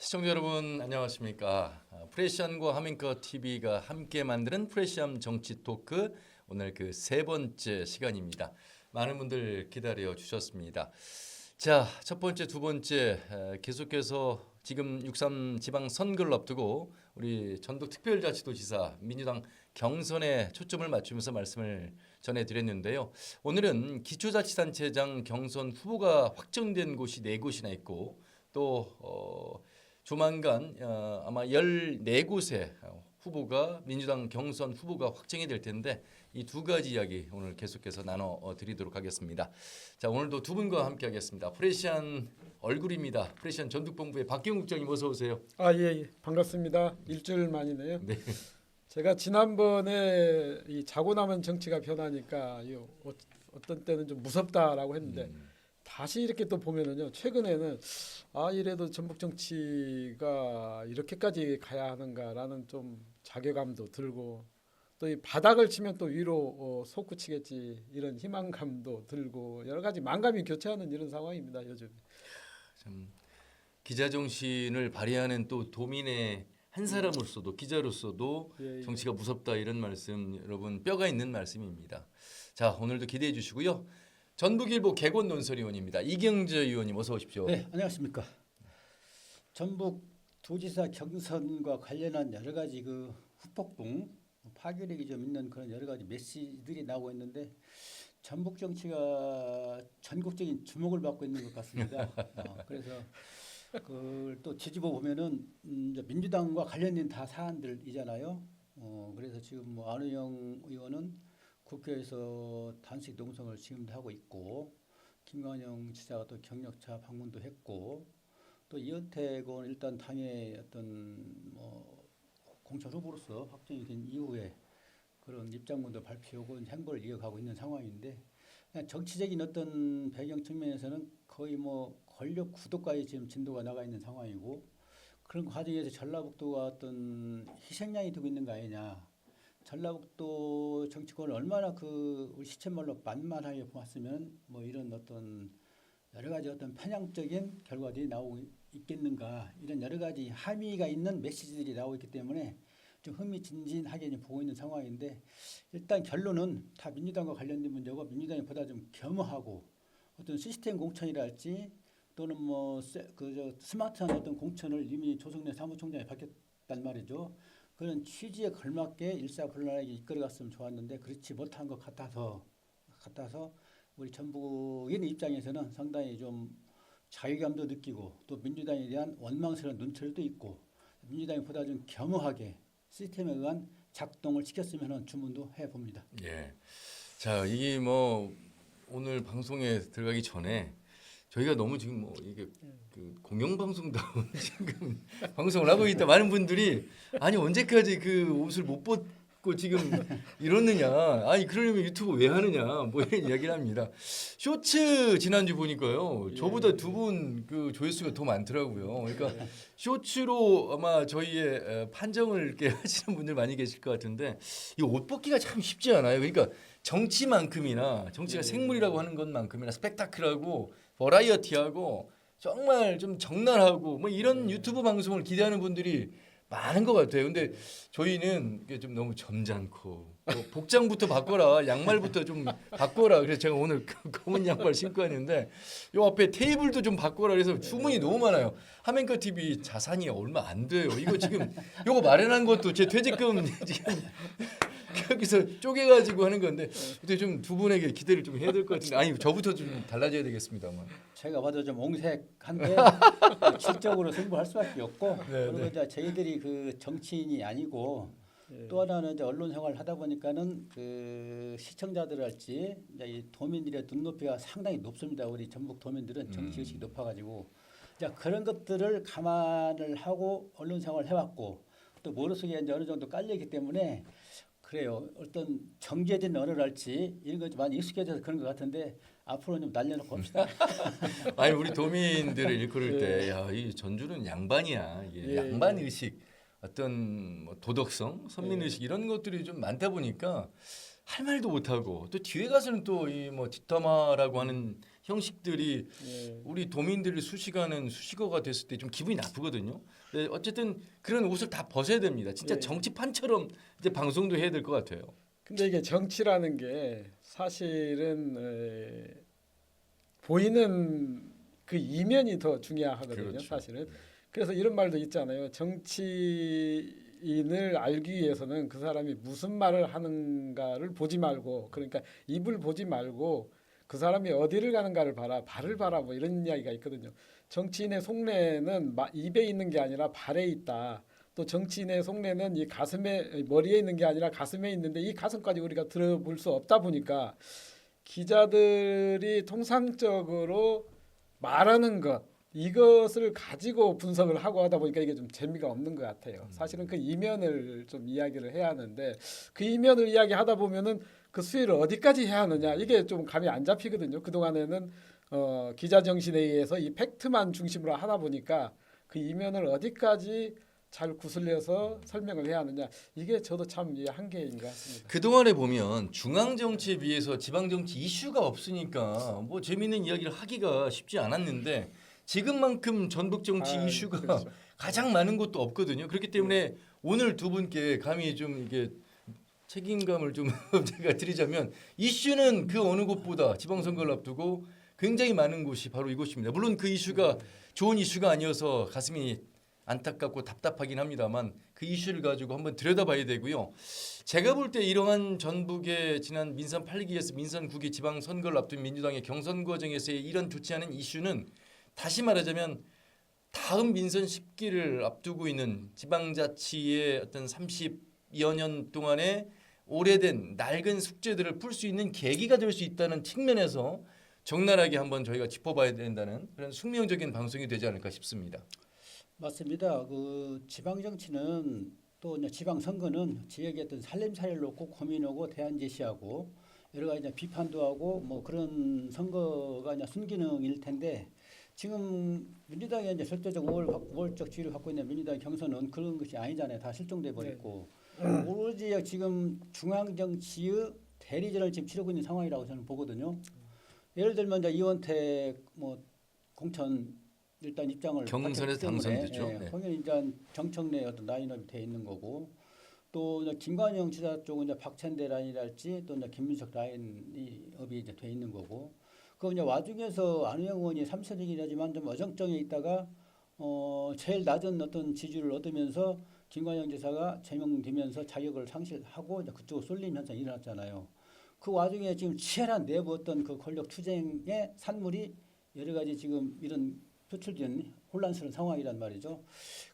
시청자 여러분 안녕하십니까? 프레시안과 하민커 TV가 함께 만드는 프레시안 정치 토크 오늘 그 세 번째 시간입니다. 많은 분들 기다려 주셨습니다. 자, 첫 번째, 두 번째 계속해서 지금 6.3 지방 선거를 앞두고 우리 전북특별자치도지사 민주당 경선에 초점을 맞추면서 말씀을 전해드렸는데요. 오늘은 기초자치단체장 경선 후보가 확정된 곳이 4곳이나 있고 또 조만간 아마 14곳의 후보가 민주당 경선 후보가 확정이 될 텐데 이 두 가지 이야기 오늘 계속해서 나눠 드리도록 하겠습니다. 자, 오늘도 두 분과 함께 하겠습니다. 프레시안 얼굴입니다. 프레시안 전북본부의 박기웅 국장님 어서 오세요. 예. 반갑습니다. 일주일 만이네요. 네. 제가 지난번에 이 자고 나면 정치가 변하니까 어떤 때는 좀 무섭다라고 했는데 다시 이렇게 또 보면은요. 최근에는 이래도 전북 정치가 이렇게까지 가야 하는가라는 좀 자괴감도 들고 또 이 바닥을 치면 또 위로 솟구치겠지 이런 희망감도 들고 여러 가지 만감이 교차하는 이런 상황입니다. 요즘. 참 기자 정신을 발휘하는 또 도민의 한 사람으로서도 기자로서도 예. 정치가 무섭다 이런 말씀 여러분 뼈가 있는 말씀입니다. 자, 오늘도 기대해 주시고요. 전북일보 개건 논설위원입니다. 이경재 의원님 어서 오십시오. 네, 안녕하십니까. 전북 도지사 경선과 관련한 여러 가지 그 후폭풍, 파괴력이 좀 있는 그런 여러 가지 메시지들이 나오고 있는데 전북 정치가 전국적인 주목을 받고 있는 것 같습니다. 그래서 그걸 또 뒤집어 보면은 이제 민주당과 관련된 다 사안들이잖아요. 그래서 지금 뭐 안우영 의원은 국회에서 단식 농성을 지금도 하고 있고 김관영 지사가 또 경력차 방문도 했고 또 이현택 의원 일단 당의 어떤 뭐 공천 후보로서 확정이 된 이후에 그런 입장문도 발표하고 행보를 이어가고 있는 상황인데 그냥 정치적인 어떤 배경 측면에서는 거의 뭐 권력 구도까지 지금 진도가 나가 있는 상황이고 그런 과정에서 전라북도가 어떤 희생양이 되고 있는 거 아니냐. 전라북도 정치권을 얼마나 그 우리 시쳇말로 만만하게 보았으면 뭐 이런 어떤 여러 가지 어떤 편향적인 결과들이 나오고 있겠는가 이런 여러 가지 함의가 있는 메시지들이 나오고 있기 때문에 좀 흥미진진하게 보고 있는 상황인데 일단 결론은 다 민주당과 관련된 문제고 민주당이 보다 좀 겸허하고 어떤 시스템 공천이랄지 또는 뭐 스마트한 어떤 공천을 이미 조성래 사무총장이 밝혔단 말이죠. 그런 취지에 걸맞게 일사불란하게 이끌어갔으면 좋았는데 그렇지 못한 것 같아서 우리 전북인 입장에서는 상당히 좀 자괴감도 느끼고 또 민주당에 대한 원망스러운 눈초리도 있고 민주당이 보다 좀 겸허하게 시스템에 의한 작동을 시켰으면 하는 주문도 해봅니다. 예. 자, 이게 뭐 오늘 방송에 들어가기 전에 저희가 너무 지금 뭐 이게 그 공영방송다운 지금 방송을 하고 있다 많은 분들이 아니 언제까지 그 옷을 못 벗고 지금 이러느냐 아니 그러려면 유튜브 왜 하느냐 뭐 이런 이야기를 합니다. 쇼츠 지난주 보니까요 저보다 두 분 그 조회수가 더 많더라고요. 그러니까 쇼츠로 아마 저희의 판정을 이렇게 하시는 분들 많이 계실 것 같은데 이 옷 벗기가 참 쉽지 않아요. 그러니까 정치만큼이나 정치가 생물이라고 하는 것만큼이나 스펙타클하고 버라이어티하고 정말 좀 적나라하고 뭐 이런 유튜브 방송을 기대하는 분들이 많은 것 같아요. 근데 저희는 이게 좀 너무 점잖고 뭐 복장부터 바꿔라, 양말부터 좀 바꿔라. 그래서 제가 오늘 검은 양말 신고 왔는데 요 앞에 테이블도 좀 바꿔라. 그래서 주문이 너무 많아요. 하멘커 TV 자산이 얼마 안 돼요. 이거 지금 요거 마련한 것도 제 퇴직금 지금 여기서 쪼개가지고 하는 건데 근데 좀 두 분에게 기대를 좀 해야 될 것 같은데 아니 저부터 좀 달라져야 되겠습니다만. 제가 봐도 좀 옹색한데 질적으로 승부할 수밖에 없고 그리고 이제 저희들이 그 정치인이 아니고 또 하나는 이제 언론 생활을 하다 보니까는 그 시청자들할지 이제 이 도민들의 눈높이가 상당히 높습니다. 우리 전북 도민들은 정치 의식이 높아가지고 자 그런 것들을 감안을 하고 언론 생활을 해왔고 또 머릿속에 이제 어느 정도 깔려있기 때문에. 그래요. 어떤 정제된 언어랄지 이런 것 많이 익숙해져서 그런 것 같은데 앞으로는 좀 날려놓고 합시다. 아니 우리 도민들을 일컬을 때 야 이 전주는 양반이야. 이게 양반 의식 어떤 뭐 도덕성, 선민 의식 이런 것들이 좀 많다 보니까 할 말도 못 하고 또 뒤에 가서는 또 이 뭐 뒷담화라고 하는 형식들이 예. 우리 도민들이 수식어가 됐을 때 좀 기분이 나쁘거든요. 네, 어쨌든 그런 옷을 다 벗어야 됩니다. 진짜 예. 정치판처럼 이제 방송도 해야 될 것 같아요. 근데 이게 정치라는 게 사실은 보이는 그 이면이 더 중요하거든요. 그렇죠. 사실은. 그래서 이런 말도 있잖아요. 정치인을 알기 위해서는 그 사람이 무슨 말을 하는가를 보지 말고, 그러니까 입을 보지 말고 그 사람이 어디를 가는가를 봐라, 발을 봐라, 뭐 이런 이야기가 있거든요. 정치인의 속내는 입에 있는 게 아니라 발에 있다. 또 정치인의 속내는 이 가슴에, 머리에 있는 게 아니라 가슴에 있는데 이 가슴까지 우리가 들어볼 수 없다 보니까 기자들이 통상적으로 말하는 것 이것을 가지고 분석을 하고 하다 보니까 이게 좀 재미가 없는 것 같아요. 사실은 그 이면을 좀 이야기를 해야 하는데 그 이면을 이야기하다 보면은 그 수위를 어디까지 해야 하느냐 이게 좀 감이 안 잡히거든요. 그 동안에는 기자 정신에 의해서 이 팩트만 중심으로 하다 보니까 그 이면을 어디까지 잘 구슬려서 설명을 해야 하느냐 이게 저도 참 한계인 것 같습니다. 그동안에 보면 중앙 정치에 비해서 지방 정치 이슈가 없으니까 뭐 재미있는 이야기를 하기가 쉽지 않았는데 지금만큼 전북 정치 이슈가 그렇죠. 가장 많은 곳도 없거든요. 그렇기 때문에 오늘 두 분께 감히 좀 이게 책임감을 좀 제가 드리자면 이슈는 그 어느 곳보다 지방선거를 앞두고 굉장히 많은 곳이 바로 이곳입니다. 물론 그 이슈가 좋은 이슈가 아니어서 가슴이 안타깝고 답답하긴 합니다만 그 이슈를 가지고 한번 들여다봐야 되고요. 제가 볼 때 이러한 전북의 지난 민선 8기에서 민선 9기 지방선거를 앞둔 민주당의 경선 과정에서의 이런 좋지 않은 이슈는 다시 말하자면 다음 민선 10기를 앞두고 있는 지방자치의 어떤 30여 년 동안의 오래된 낡은 숙제들을 풀 수 있는 계기가 될 수 있다는 측면에서 적나라하게 한번 저희가 짚어봐야 된다는 그런 숙명적인 방송이 되지 않을까 싶습니다. 맞습니다. 그 지방 정치는 또 이제 지방 선거는 지역의 어떤 살림살이를 놓고 고민하고 대안 제시하고 여러 가지 이제 비판도 하고 뭐 그런 선거가 이제 순기능일 텐데 지금 민주당이 이제 절대적 우월적 지위를 갖고 있는 민주당 경선은 그런 것이 아니잖아요. 다 실종돼 버렸고 오로지 지금 중앙 정치의 대리전을 지금 치르고 있는 상황이라고 저는 보거든요. 예를 들면 이제 이원택 뭐 공천 일단 입장을 경선에서 당선됐죠. 네. 당연히 이제 정청래 어떤 라인업이 돼 있는 거고 또 이제 김관영 지사 쪽은 이제 박찬대 라인이랄지 또 이제 김민석 라인업이 이제 돼 있는 거고 그 이제 와중에서 안우영 의원이 3선이라지만 좀 어정쩡해 있다가 제일 낮은 어떤 지지를 얻으면서 김관영 지사가 제명되면서 자격을 상실하고 이제 그쪽으로 쏠림 현상이 일어났잖아요. 그 와중에 지금 치열한 내부 어떤 그 권력 투쟁의 산물이 여러 가지 지금 이런 표출된 혼란스러운 상황이란 말이죠.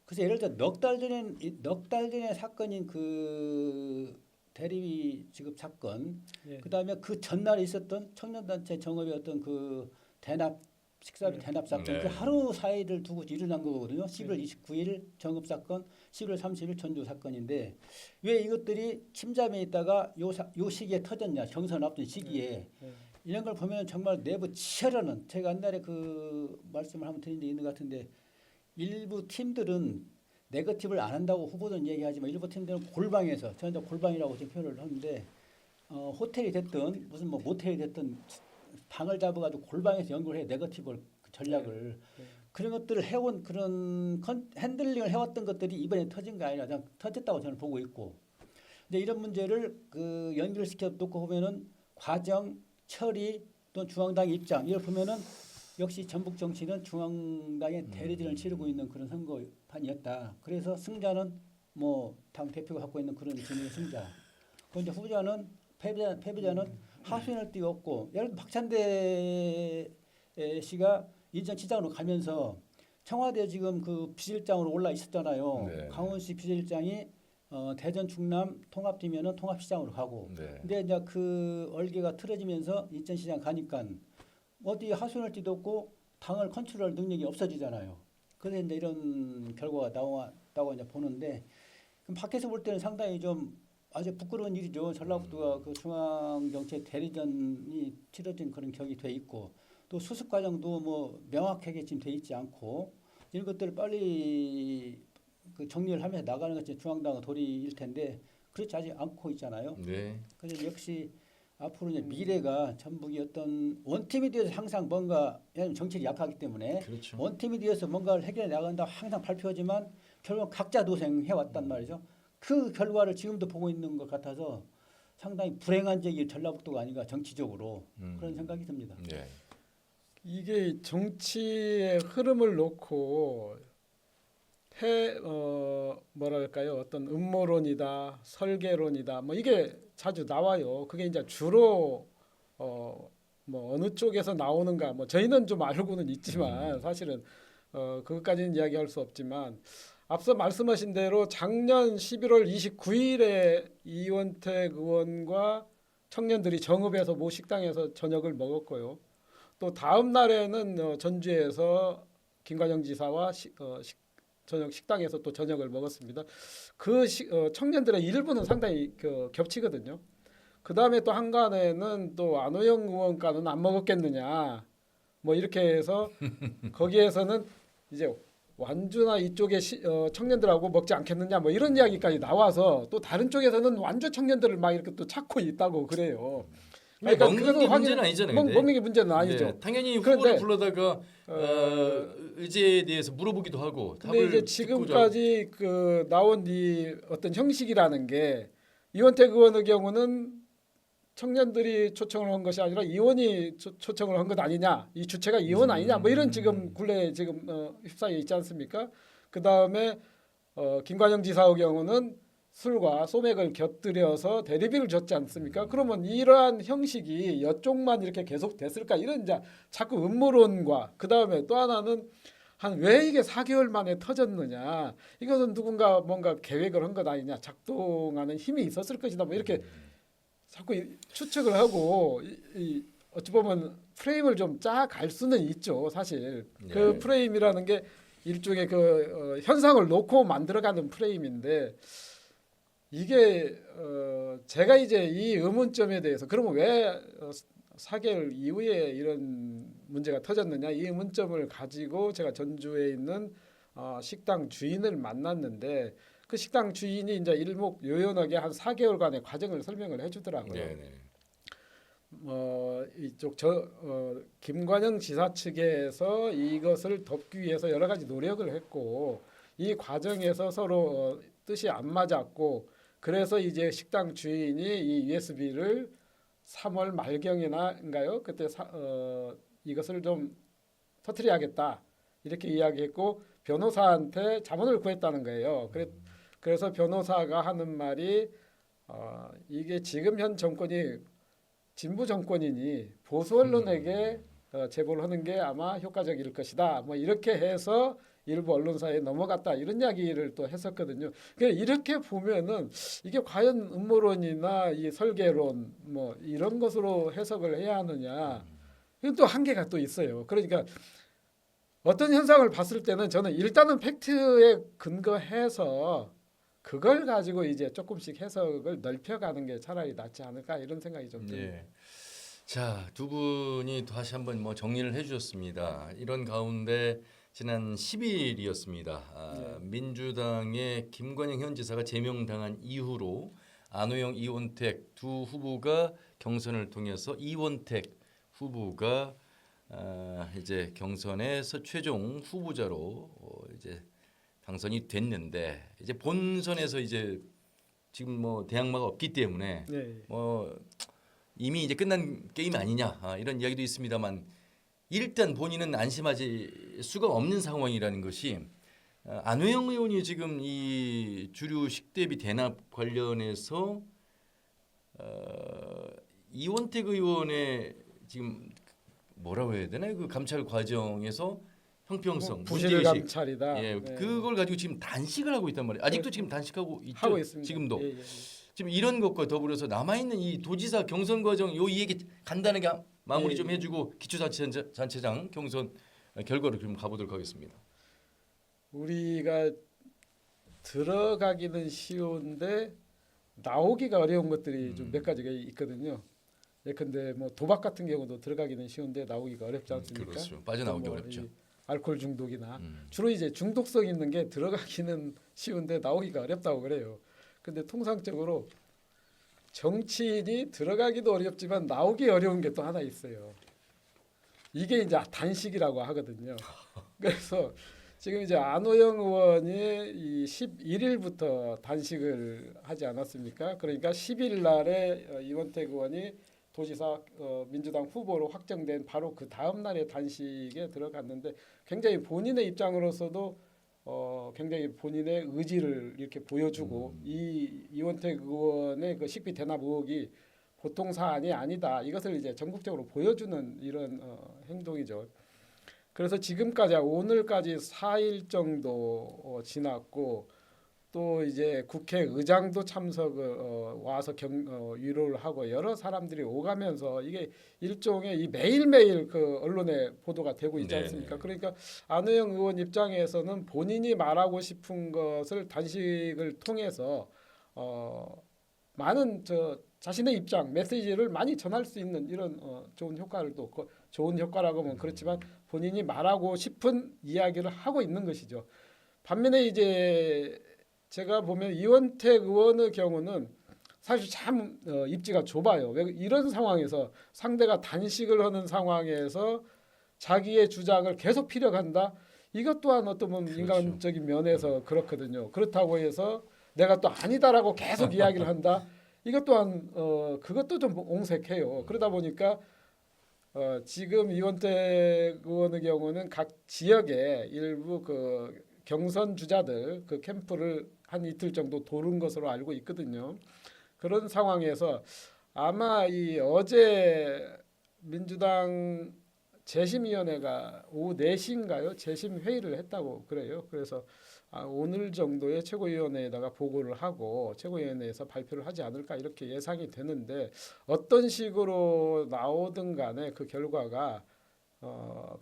그래서 예를 들어 넉 달 전에 사건인 그 대리 지급 사건, 예. 그다음에 그 전날에 있었던 청년단체 정업의 어떤 그 대납 식사비 대납 사건, 네. 그 하루 사이를 두고 일어난 거거든요. 11월 29일 정업 사건, 11월 30일 전주 사건인데 왜 이것들이 침잠해 있다가 요 시기에 터졌냐? 경선 앞둔 시기에. 이런 걸 보면 정말 내부 치열하는 제가 옛날에 그 말씀을 한번 드린 데 있는 것 같은데 일부 팀들은 네거티브를 안 한다고 후보들은 얘기하지만 일부 팀들은 골방에서 저는 골방이라고 지금 표현을 하는데 호텔이 됐든 무슨 뭐 모텔이 됐든 방을 잡아가지고 골방에서 연구를 해 네거티브 전략을 그런 것들을 해온 그런 핸들링을 해왔던 것들이 이번에 터진 게 아니라 그냥 터졌다고 저는 보고 있고 근데 이런 문제를 그 연결시켜 놓고 보면은 과정 처리 또 중앙당 입장 이걸 보면은 역시 전북 정치는 중앙당의 대리전을 치르고 있는 그런 선거판이었다. 그래서 승자는 뭐 당 대표가 갖고 있는 그런 진의 승자. 그 이제 후보자는 패배자는 하수인을 띄웠고 예를 들어 박찬대 씨가 인천시장으로 가면서 청와대 지금 그 비서실장으로 올라 있었잖아요. 네. 강원시 비서실장이 대전 충남 통합되면은 통합시장으로 가고. 네. 근데 이제 그 얼개가 틀어지면서 인천시장 가니까 어디 하수인을 띠도 없고 당을 컨트롤할 능력이 없어지잖아요. 그래서 이제 이런 결과가 나왔다고 이제 보는데 그럼 밖에서 볼 때는 상당히 좀 아주 부끄러운 일이죠. 전라북도가 그 중앙정치 대리전이 치러진 그런 격이 돼 있고 또 수습 과정도 뭐 명확하게 지금 돼 있지 않고 이런 것들을 빨리 그 정리를 하면서 나가는 것이 중앙당의 도리일 텐데 그렇지 않고 있잖아요. 네. 그래서 역시 앞으로 이제 미래가 전북이 어떤 원팀이 되어서 항상 뭔가 왜냐하면 정치력이 약하기 때문에 그렇죠. 원팀이 되어서 뭔가를 해결해 나간다 항상 발표하지만 결국 각자 도생해 왔단 말이죠. 그 결과를 지금도 보고 있는 것 같아서 상당히 불행한 적이 전라북도가 아닌가 정치적으로 그런 생각이 듭니다. 네. 이게 정치의 흐름을 놓고 뭐랄까요 어떤 음모론이다 설계론이다 뭐 이게 자주 나와요. 그게 이제 주로 뭐 어느 쪽에서 나오는가 뭐 저희는 좀 알고는 있지만 사실은 그것까지는 이야기할 수 없지만 앞서 말씀하신 대로 작년 11월 29일에 이원택 의원과 청년들이 정읍에서 모 식당에서 저녁을 먹었고요. 또 다음 날에는 전주에서 김관영 지사와 저녁 식당에서 또 저녁을 먹었습니다. 청년들의 일부는 상당히 겹치거든요. 그 다음에 또 한간에는 또 안호영 의원과는 안 먹었겠느냐, 뭐 이렇게 해서 거기에서는 이제 완주나 이쪽의 청년들하고 먹지 않겠느냐, 뭐 이런 이야기까지 나와서 또 다른 쪽에서는 완주 청년들을 막 이렇게 또 찾고 있다고 그래요. 그러니까 먹는 그거는 게 문제는 아니잖아요. 근데. 먹는 게 문제는 아니죠. 네, 당연히 그런데, 후보를 불러다가 의제에 대해서 물어보기도 하고 근데 답을 이제 지금까지 나온 이 어떤 형식이라는 게 이원택 의원의 경우는 청년들이 초청을 한 것이 아니라 의원이 초청을 한 것 아니냐, 이 주체가 의원 아니냐, 뭐 이런 지금 굴레에 지금 휩싸여 있지 않습니까? 그 다음에 김관영 지사의 경우는 술과 소맥을 곁들여서 대리비를 줬지 않습니까? 그러면 이러한 형식이 여쪽만 이렇게 계속 됐을까? 이런 이제 자꾸 음모론과 그 다음에 또 하나는 왜 이게 4개월 만에 터졌느냐? 이것은 누군가 뭔가 계획을 한 것 아니냐? 작동하는 힘이 있었을 것이다. 뭐 이렇게 자꾸 추측을 하고 어찌 보면 프레임을 좀 짜갈 수는 있죠. 사실 그 프레임이라는 게 일종의 현상을 놓고 만들어가는 프레임인데. 이게 제가 이제 이 의문점에 대해서 그러면 왜 4개월 이후에 이런 문제가 터졌느냐 이 의문점을 가지고 제가 전주에 있는 식당 주인을 만났는데 그 식당 주인이 이제 일목요연하게 한 4개월간의 과정을 설명을 해주더라고요. 네네. 이쪽 김관영 지사 측에서 이것을 덮기 위해서 여러 가지 노력을 했고 이 과정에서 서로 뜻이 안 맞았고 그래서 이제 식당 주인이 이 USB를 3월 말경이나인가요? 그때 이것을 좀 터뜨려야겠다 이렇게 이야기했고 변호사한테 자문을 구했다는 거예요. 그래서 변호사가 하는 말이 이게 지금 현 정권이 진보 정권이니 보수 언론에게 제보를 하는 게 아마 효과적일 것이다. 뭐 이렇게 해서 일부 언론사에 넘어갔다 이런 이야기를 또 했었거든요. 그러니까 이렇게 보면은 이게 과연 음모론이나 이 설계론 뭐 이런 것으로 해석을 해야 하느냐 이건 또 한계가 또 있어요. 그러니까 어떤 현상을 봤을 때는 저는 일단은 팩트에 근거해서 그걸 가지고 이제 조금씩 해석을 넓혀가는 게 차라리 낫지 않을까 이런 생각이 좀 듭니다. 네. 자, 두 분이 다시 한번 뭐 정리를 해주셨습니다. 이런 가운데 지난 10일이었습니다. 민주당의 김관영 현 지사가 제명당한 이후로 안호영, 이원택 두 후보가 경선을 통해서 이원택 후보가 이제 경선에서 최종 후보자로 이제 당선이 됐는데 이제 본선에서 이제 지금 뭐 대항마가 없기 때문에 뭐 이미 이제 끝난 게임 아니냐 이런 이야기도 있습니다만. 일단 본인은 안심하지 수가 없는 상황이라는 것이 안호영 의원이 지금 이 주류 식대비 대납 관련해서 이원택 의원의 지금 뭐라고 해야 되나요? 그 감찰 과정에서 형평성, 부실 문제의식, 감찰이다. 예, 그걸 가지고 지금 단식을 하고 있단 말이에요. 아직도 지금 단식하고 있죠. 하고 있습니다. 지금도. 예. 지금 이런 것과 더불어서 남아있는 이 도지사 경선 과정 이 얘기 간단하게 마무리 좀 해주고 기초자치단체장 경선 결과를 좀 가보도록 하겠습니다. 우리가 들어가기는 쉬운데 나오기가 어려운 것들이 좀 몇 가지가 있거든요. 예컨대 뭐 도박 같은 경우도 들어가기는 쉬운데 나오기가 어렵지 않습니까? 그렇죠. 빠져나오기 어렵죠. 이 알코올 중독이나 주로 이제 중독성 있는 게 들어가기는 쉬운데 나오기가 어렵다고 그래요. 근데 통상적으로 정치인이 들어가기도 어렵지만 나오기 어려운 게 또 하나 있어요. 이게 이제 단식이라고 하거든요. 그래서 지금 이제 안호영 의원이 이 11일부터 단식을 하지 않았습니까? 그러니까 10일 날에 이원택 의원이 도지사 민주당 후보로 확정된 바로 그 다음 날에 단식에 들어갔는데 굉장히 본인의 입장으로서도 굉장히 본인의 의지를 이렇게 보여주고 이 이원택 의원의 그 식비 대납 의혹이 보통 사안이 아니다. 이것을 이제 전국적으로 보여주는 이런 행동이죠. 그래서 지금까지 오늘까지 4일 정도 지났고 또 이제 국회의장도 참석을 와서 위로를 하고 여러 사람들이 오가면서 이게 일종의 이 매일매일 그 언론에 보도가 되고 있지 않습니까? 그러니까 안호영 의원 입장에서는 본인이 말하고 싶은 것을 단식을 통해서 많은 자신의 입장 메시지를 많이 전할 수 있는 이런 좋은 효과를 또 좋은 효과라고 하면 그렇지만 본인이 말하고 싶은 이야기를 하고 있는 것이죠. 반면에 이제 제가 보면 이원택 의원의 경우는 사실 참 입지가 좁아요. 왜 이런 상황에서 상대가 단식을 하는 상황에서 자기의 주장을 계속 피력한다. 이것 또한 어떤 보면 그렇죠. 인간적인 면에서 그렇거든요. 그렇다고 해서 내가 또 아니다라고 계속 이야기를 한다. 이것 또한 그것도 좀 옹색해요. 그러다 보니까 지금 이원택 의원의 경우는 각 지역에 일부 그 경선 주자들 그 캠프를 한 이틀 정도 도는 것으로 알고 있거든요. 그런 상황에서 아마 이 어제 민주당 재심위원회가 오후 4시인가요? 재심 회의를 했다고 그래요. 그래서 오늘 정도에 최고위원회에다가 보고를 하고 최고위원회에서 발표를 하지 않을까 이렇게 예상이 되는데 어떤 식으로 나오든 간에 그 결과가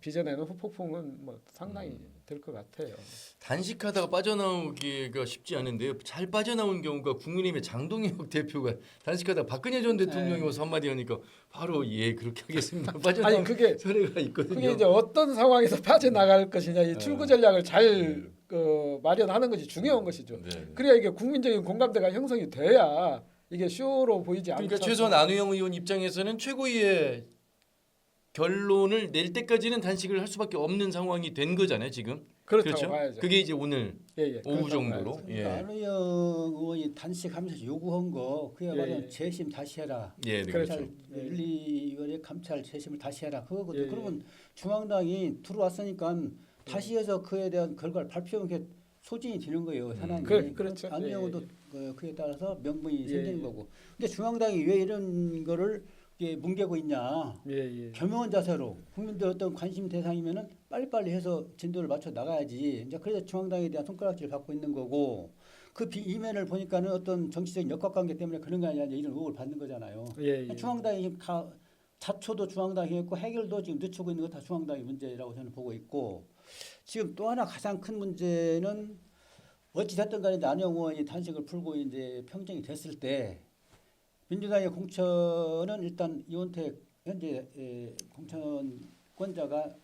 빚어내는 후폭풍은 뭐 상당히 될 것 같아요. 단식하다가 빠져나오기가 쉽지 않은데요. 잘 빠져나온 경우가 국민의힘의 장동혁 대표가 단식하다가 박근혜 전 대통령이 와서 한마디 하니까 바로 예 그렇게 하겠습니다. 빠져나온 아니 그게 사례가 있거든요. 그게 이제 어떤 상황에서 빠져나갈 것이냐 이 출구 전략을 잘 마련하는 것이 중요한 것이죠. 네. 그래야 이게 국민적인 공감대가 형성이 돼야 이게 쇼로 보이지 않죠. 그러니까 최소한 안우영 의원 입장에서는 최고위의 결론을 낼 때까지는 단식을 할 수밖에 없는 상황이 된 거잖아요, 지금. 그렇다고 그렇죠? 봐야죠. 그게 이제 오늘 예, 오후 그렇다고 정도로. 봐야죠. 예. 그러니까 안호영 의원이 단식하면서 요구한 거 그야말로 예, 예. 재심 다시 해라. 예, 네, 그렇죠. 그렇죠. 감찰 1, 2월에 감찰 재심을 다시 해라. 그거거든. 예, 예. 그러면 중앙당이 들어왔으니까 다시 해서 그에 대한 결과를 발표하는 게 소진이 되는 거예요. 현안이. 그렇죠. 안호영 의원도 그에 따라서 명분이 예, 생기는 예. 거고. 근데 중앙당이 왜 이런 거를 이게 뭉개고 있냐? 예. 겸허한 자세로 국민들 어떤 관심 대상이면은 빨리빨리 해서 진도를 맞춰 나가야지. 이제 그래서 중앙당에 대한 손가락질을 받고 있는 거고 그 이면을 보니까는 어떤 정치적인 역학관계 때문에 그런 거 아니냐 이제 이런 의혹을 받는 거잖아요. 예. 중앙당이 지금 자초도 중앙당이 했고 해결도 지금 늦추고 있는 거 다 중앙당의 문제라고 저는 보고 있고 지금 또 하나 가장 큰 문제는 어찌 됐든 간에 안영 의원이 단식을 풀고 이제 평정이 됐을 때 민주당의 공천은 일단 이원택 현재 공천권자가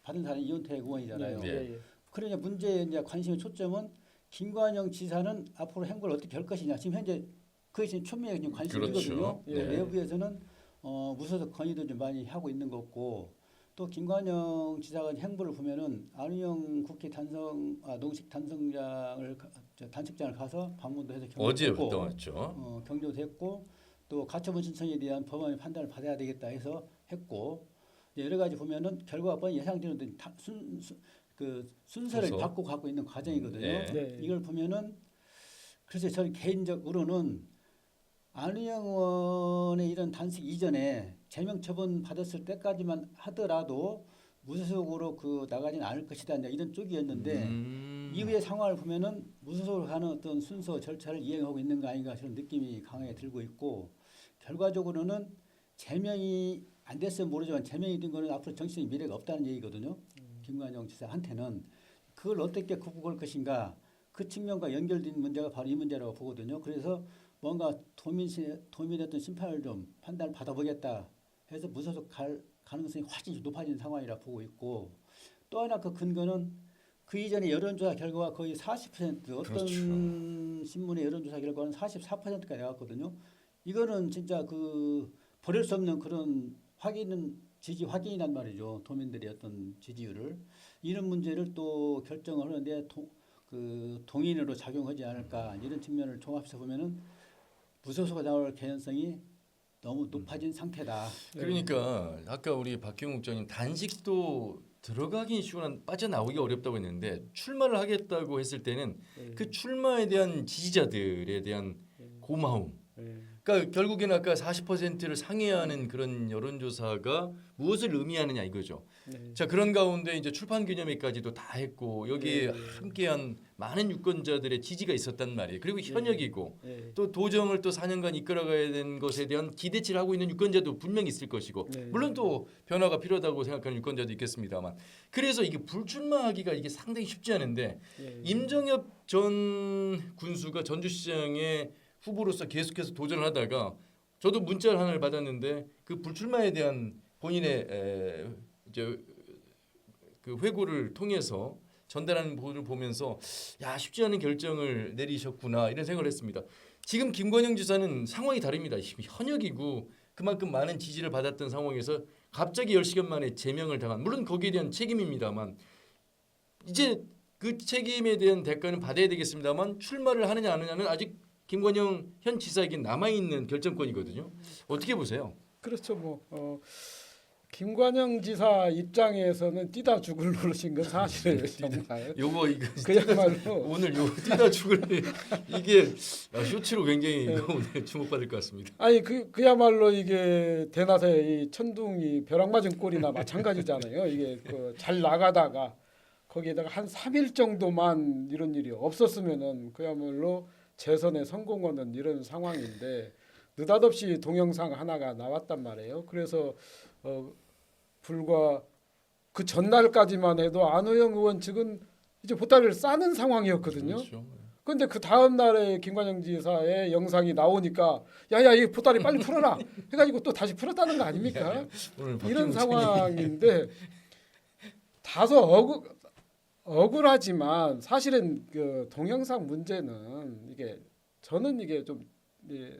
받은 사람이 이원택 의원이잖아요. 네. 그러냐 문제의 이제 관심의 초점은 김관영 지사는 앞으로 행보를 어떻게 할 것이냐. 지금 현재 그게 지금 초미의 지금 관심이거든요. 그렇죠. 예, 네. 내부에서는 무소속 건의도 좀 많이 하고 있는 거고 또 김관영 지사가 행보를 보면은 안우영 국회 농식 단식장을 가서 방문도 해서 어제 경고했고 갔다 왔죠. 경조도 했고 또 가처분 신청에 대한 법원의 판단을 받아야 되겠다 해서 했고 여러 가지 보면은 결과가 예상되는 순서를 순서. 바꾸고 가고 있는 과정이거든요. 네. 이걸 보면은 그래서 저는 개인적으로는 안우영 의원의 이런 단식 이전에 제명 처분 받았을 때까지만 하더라도 무소속으로 나가지는 않을 것이다 이런 쪽이었는데 이후의 상황을 보면은 무소속으로 가는 어떤 순서 절차를 이행하고 있는 거 아닌가 저는 느낌이 강하게 들고 있고 결과적으로는 제명이 안 됐으면 모르지만 제명이 된 거는 앞으로 정치적인 미래가 없다는 얘기거든요. 김관영 지사한테는 그걸 어떻게 극복할 것인가 그 측면과 연결된 문제가 바로 이 문제라고 보거든요. 그래서 뭔가 도민의 심판을 좀 판단을 받아보겠다 해서 무소속 갈 가능성이 훨씬 높아진 상황이라 보고 있고 또 하나 그 근거는 그 이전에 여론조사 결과가 거의 40% 어떤 그렇죠. 신문의 여론조사 결과는 44%까지 나왔거든요. 이거는 진짜 그 버릴 수 없는 그런 지지 확인이란 말이죠. 도민들의 어떤 지지율을 이런 문제를 또 결정을 하는데 그 동인으로 작용하지 않을까 이런 측면을 종합해서 보면은 무소속가 나올 개연성이 너무 높아진 상태다. 그러니까 아까 우리 박경욱 국장님 단식도 들어가긴 쉬운 빠져나오기 어렵다고 했는데 출마를 하겠다고 했을 때는 그 출마에 대한 지지자들에 대한 고마움. 그러니까 결국에는 아까 40%를 상회하는 그런 여론조사가 무엇을 의미하느냐 이거죠. 자 그런 가운데 이제 출판 기념회까지도 다 했고 여기에 함께한 많은 유권자들의 지지가 있었단 말이에요. 그리고 현역이고 또 도정을 또 4년간 이끌어가야 되는 것에 대한 기대치를 하고 있는 유권자도 분명히 있을 것이고 물론 또 변화가 필요하다고 생각하는 유권자도 있겠습니다만 그래서 이게 불출마하기가 이게 상당히 쉽지 않은데 임정엽 전 군수가 전주시장에 후보로서 계속해서 도전을 하다가 저도 문자를 하나를 받았는데 그 불출마에 대한 본인의 이제 그 회고를 통해서 전달하는 부분을 보면서 야 쉽지 않은 결정을 내리셨구나 이런 생각을 했습니다. 지금 김관영 지사는 상황이 다릅니다. 현역이고 그만큼 많은 지지를 받았던 상황에서 갑자기 10시간 만에 제명을 당한 물론 거기에 대한 책임입니다만 이제 그 책임에 대한 대가는 받아야 되겠습니다만 출마를 하느냐 안 하느냐는 아직 김관영 현 지사에게 남아있는 결정권이거든요. 어떻게 보세요? 그렇죠. 김관영 지사 입장에서는 뛰다 죽을 노릇인 건 사실이에요. 정말. 요거 이거 그야말로 오늘 요 뛰다 죽을 이게 쇼츠로 굉장히 이거 오늘 주목받을 것 같습니다. 아니 그야말로 이게 대낮에 이 천둥이 벼락 맞은 꼴이나 마찬가지잖아요. 이게 잘 나가다가 거기에다가 한 3일 정도만 이런 일이 없었으면은 그야말로 재선에 성공하는 이런 상황인데 느닷없이 동영상 하나가 나왔단 말이에요. 그래서 불과 그 전날까지만 해도 안호영 의원 측은 이제 보따리를 싸는 상황이었거든요. 그렇죠. 그런데 그 다음 날에 김관영 지사의 영상이 나오니까 야야 이 보따리 빨리 풀어라 해가지고 또 다시 풀었다는 거 아닙니까? 이런 상황인데 다소 억울하지만 사실은 그 동영상 문제는 이게 저는 이게 좀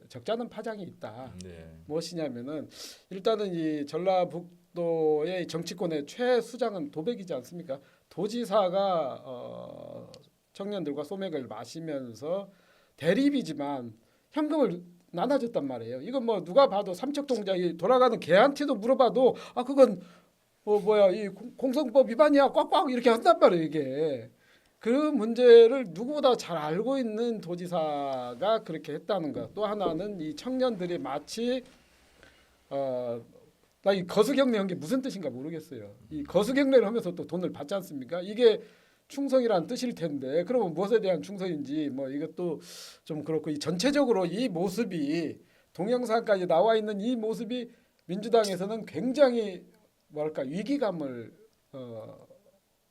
적잖은 파장이 있다. 네. 무엇이냐면은 일단은 이 전라북도의 정치권의 최수장은 도백이지 않습니까? 도지사가 청년들과 소맥을 마시면서 대립이지만 현금을 나눠줬단 말이에요. 이건 뭐 누가 봐도 삼척동장이 돌아가는 개한테도 물어봐도 아 그건 이 공성법 위반이야 꽉꽉 이렇게 한단 말이에요. 이게 그 문제를 누구보다 잘 알고 있는 도지사가 그렇게 했다는 것. 또 하나는 이 청년들이 마치 나 이 거수경례 한 게 무슨 뜻인가 모르겠어요. 이 거수경례를 하면서 또 돈을 받지 않습니까? 이게 충성이란 뜻일 텐데 그러면 무엇에 대한 충성인지 뭐 이것도 좀 그렇고 이 전체적으로 이 모습이 동영상까지 나와 있는 이 모습이 민주당에서는 굉장히 뭐랄까 위기감을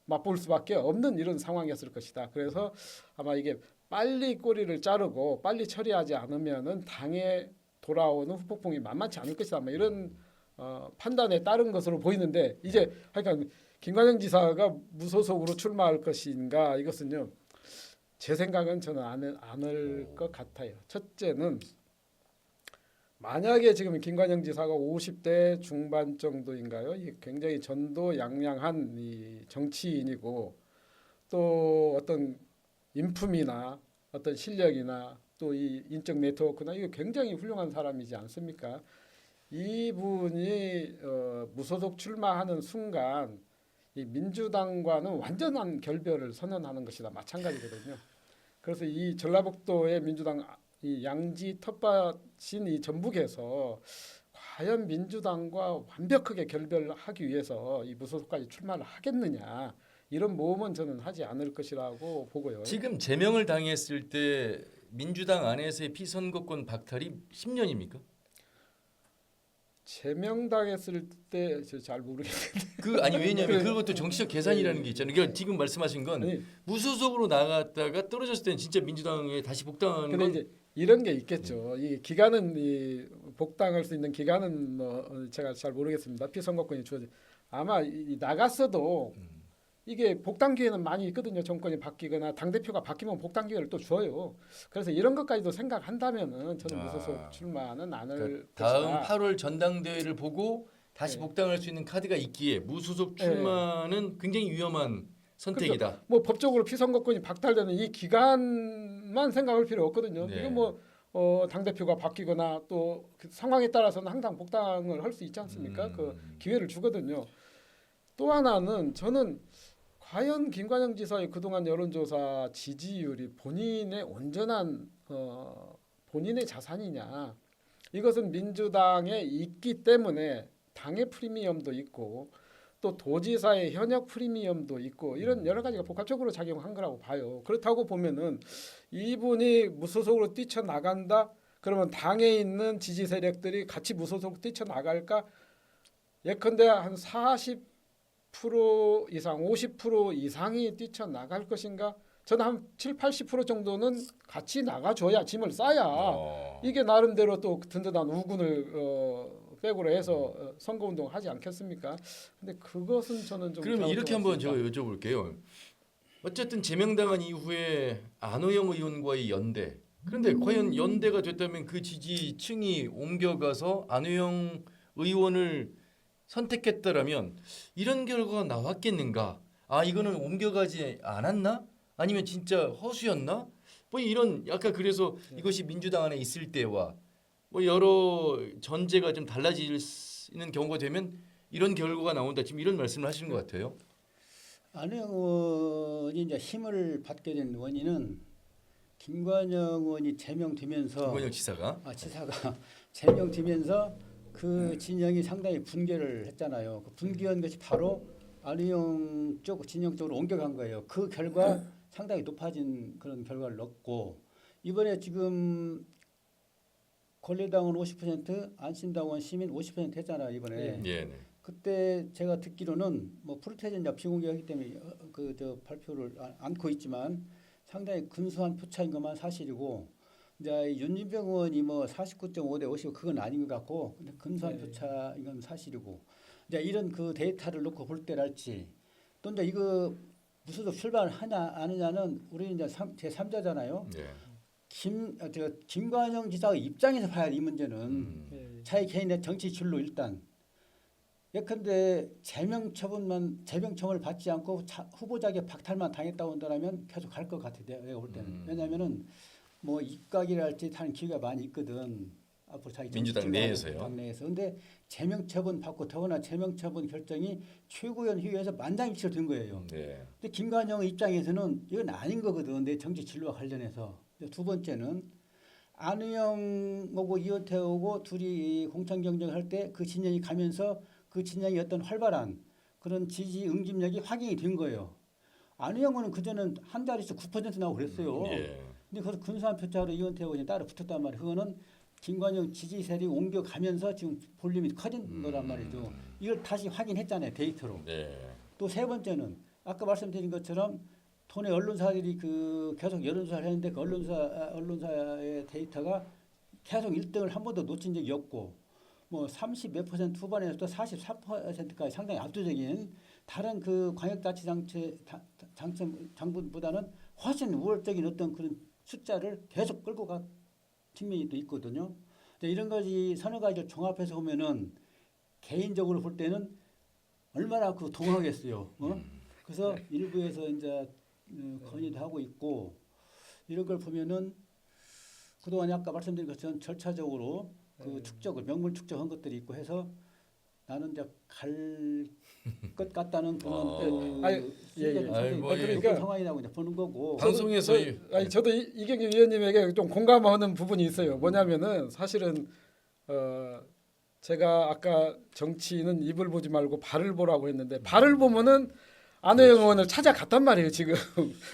맛볼 수밖에 없는 이런 상황이었을 것이다. 그래서 아마 이게 빨리 꼬리를 자르고 빨리 처리하지 않으면은 당에 돌아오는 후폭풍이 만만치 않을 것이다. 아마 이런 판단에 따른 것으로 보이는데 이제 하여간 김관영 지사가 무소속으로 출마할 것인가 이것은요 제 생각은 저는 않을 것 같아요. 첫째는 만약에 지금 김관영 지사가 50대 중반 정도인가요? 굉장히 전도양양한 이 정치인이고 또 어떤 인품이나 어떤 실력이나 또 이 인적 네트워크나 이거 굉장히 훌륭한 사람이지 않습니까? 이분이 무소속 출마하는 순간 이 민주당과는 완전한 결별을 선언하는 것이다 마찬가지거든요. 그래서 이 전라북도의 민주당 이 양지 텃밭인 이 전북에서 과연 민주당과 완벽하게 결별하기 위해서 이 무소속까지 출마를 하겠느냐 이런 모험은 저는 하지 않을 것이라고 보고요. 지금 제명을 당했을 때 민주당 안에서의 피선거권 박탈이 10년입니까? 제명당했을 때 잘 모르겠는데 아니 왜냐면 그것도 정치적 계산이라는 게 있잖아요. 그러니까 지금 말씀하신 건 아니, 무소속으로 나갔다가 떨어졌을 때는 진짜 민주당에 다시 복당하는 근데 건 이제 이런 게 있겠죠. 이 기간은 이 복당할 수 있는 기간은 뭐 제가 잘 모르겠습니다. 피선거권이 주어져 아마 나갔어도 이게 복당 기회는 많이 있거든요. 정권이 바뀌거나 당 대표가 바뀌면 복당 기회를 또 줘요. 그래서 이런 것까지도 생각한다면은 저는 무소속 출마는 않을 그러니까 다음 것이다. 8월 전당대회를 보고 다시 네. 복당할 수 있는 카드가 있기에 무소속 출마는 굉장히 위험한 선택이다. 뭐 법적으로 피선거권이 박탈되는 이 기간만 생각할 필요 없거든요. 네. 이건 뭐 당 대표가 바뀌거나 또그 상황에 따라서는 항상 복당을 할 수 있지 않습니까? 그 기회를 주거든요. 또 하나는 저는 과연 김관영 지사의 그동안 여론조사 지지율이 본인의 온전한 본인의 자산이냐? 이것은 민주당에 있기 때문에 당의 프리미엄도 있고 또 도지사의 현역 프리미엄도 있고 이런 여러 가지가 복합적으로 작용한 거라고 봐요. 그렇다고 보면은 이분이 무소속으로 뛰쳐나간다. 그러면 당에 있는 지지 세력들이 같이 무소속 뛰쳐나갈까? 예컨대 한 40% 이상, 50% 이상이 뛰쳐나갈 것인가? 저는 한 7, 80% 정도는 같이 나가줘야 짐을 싸야 이게 나름대로 또 든든한 우군을 백으로 해서 선거운동을 하지 않겠습니까? 근데 그것은 저는 좀 그러면 이렇게 한번 제가 여쭤볼게요. 어쨌든 제명당한 이후에 안호영 의원과의 연대. 그런데 과연 연대가 됐다면 그 지지층이 옮겨가서 안호영 의원을 선택했더라면 이런 결과가 나왔겠는가? 아 이거는 옮겨가지 않았나? 아니면 진짜 허수였나? 뭐 이런 약간 그래서 이것이 민주당 안에 있을 때와 뭐 여러 전제가 좀 달라지는 경우가 되면 이런 결과가 나온다. 지금 이런 말씀을 하시는 것 같아요. 안호영 의원이 이제 힘을 받게 된 원인은 김관영 의원이 제명되면서 김관영 지사가 지사가 제명되면서 그 진영이 상당히 분개를 했잖아요. 그 분개한 것이 바로 안호영 쪽 진영 쪽으로 옮겨간 거예요. 그 결과 상당히 높아진 그런 결과를 얻고 이번에 지금 권리당원 50%, 안심당원 시민 50% 했잖아요 이번에. 예. 그때 제가 듣기로는 뭐 프로테전자 비공개하기 때문에 그 저 발표를 않고 있지만 상당히 근소한 표차인 것만 사실이고 이제 윤진병 의원이 뭐 49.5대 50 그건 아닌 것 같고 근데 근소한 표차인 건 사실이고 이제 이런 그 데이터를 놓고 볼 때랄지 또 이제 이거 무소속 출마를 하냐 안 하냐는 우리 이제 제 3자잖아요. 예. 김관영 지사의 입장에서 봐야 이 문제는 자기 개인의 정치 진로 일단 예컨대 제명처분을 받지 않고 후보 자격 박탈만 당했다고 한다면 계속 갈 것 같아요. 내가 볼 때는. 왜냐하면은 뭐 입각이랄지 하는 기회가 많이 있거든. 앞으로 자기 민주당 내에서요. 당 내에서. 근데 제명처분 받고 더구나 제명처분 결정이 최고위원 회의에서 만장일치로 된 거예요. 네. 근데 김관영 입장에서는 이건 아닌 거거든. 내 정치 진로와 관련해서. 두 번째는 안우영하고 이호태하고 둘이 공천 경쟁할 때 그 진영이 가면서 그 진영이 어떤 활발한 그런 지지 응집력이 확인이 된 거예요. 안우영은 그전엔 한 자릿수 9% 나오고 그랬어요. 예. 근데 그래서 근소한 표차로 이호태하고 따로 붙었단 말이에요. 그거는 김관영 지지 세력이 옮겨가면서 지금 볼륨이 커진 거란 말이죠. 이걸 다시 확인했잖아요. 데이터로. 네. 또 세 번째는 아까 말씀드린 것처럼 돈의 언론사들이 그 계속 여론조사를 했는데 그 언론사의 데이터가 계속 1등을 한 번도 놓친 적이 없고 뭐 30 몇 % 후반에서 또 44%까지 상당히 압도적인 다른 그 광역자치장군보다는 훨씬 우월적인 어떤 그런 숫자를 계속 끌고 간 측면이 또 있거든요. 이런 거지 서너 가지를 종합해서 보면은 개인적으로 볼 때는 얼마나 그 동하겠어요. 그래서 일부에서 이제 건의도 하고 있고 이런 걸 보면은 그동안 아까 말씀드린 것처럼 절차적으로 그 축적을 명물 축적한 것들이 있고 해서 나는 이제 갈 것 같다는 그런 그러니까 상황이라고 이제 보는 거고 방송에서 저도 이경규 위원님에게 좀 공감하는 부분이 있어요. 뭐냐면은 사실은 제가 아까 정치는 입을 보지 말고 발을 보라고 했는데 발을 보면은 안호영 의원을 찾아갔단 말이에요 지금.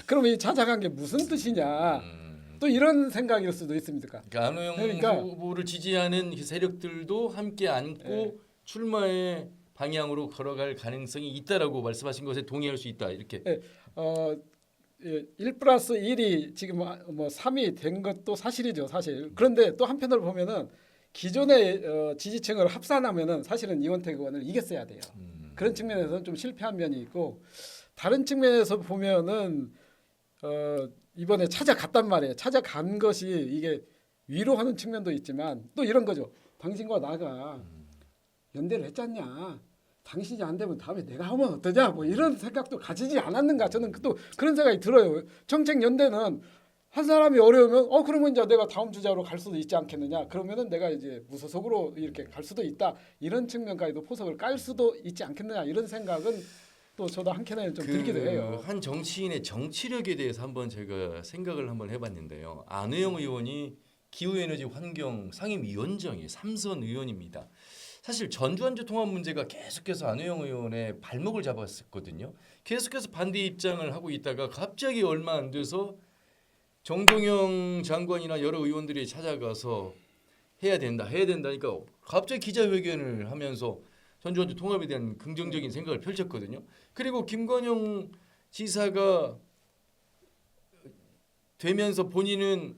그러면 이 찾아간 게 무슨 뜻이냐? 또 이런 생각일 수도 있습니까? 그러니까 안호영 후보를 지지하는 세력들도 함께 안고 출마의 방향으로 걸어갈 가능성이 있다라고 말씀하신 것에 동의할 수 있다 이렇게. 1+1이 지금 뭐 3이 된 것도 사실이죠 사실. 그런데 또 한편으로 보면은 기존의 지지층을 합산하면은 사실은 이원택 의원을 이겼어야 돼요. 그런 측면에서는 좀 실패한 면이 있고 다른 측면에서 보면은 이번에 찾아갔단 말이에요. 찾아간 것이 이게 위로하는 측면도 있지만 또 이런 거죠. 당신과 나가 연대를 했잖냐. 당신이 안 되면 다음에 내가 하면 어떠냐. 뭐 이런 생각도 가지지 않았는가. 저는 또 그런 생각이 들어요. 정책 연대는 한 사람이 어려우면 그러면 이제 내가 다음 주자로 갈 수도 있지 않겠느냐. 그러면은 내가 이제 무소속으로 이렇게 갈 수도 있다. 이런 측면까지도 포석을 깔 수도 있지 않겠느냐. 이런 생각은 또 저도 한켠에는 좀 들기도 해요. 한 정치인의 정치력에 대해서 한번 제가 생각을 한번 해봤는데요. 안우영 의원이 기후에너지 환경 상임위원장이에요. 3선 의원입니다. 사실 전주완주 통합 문제가 계속해서 안우영 의원의 발목을 잡았었거든요. 계속해서 반대 입장을 하고 있다가 갑자기 얼마 안 돼서 정동영 장관이나 여러 의원들이 찾아가서 해야 된다니까 갑자기 기자회견을 하면서 전주완주 통합에 대한 긍정적인 생각을 펼쳤거든요. 그리고 김관영 지사가 되면서 본인은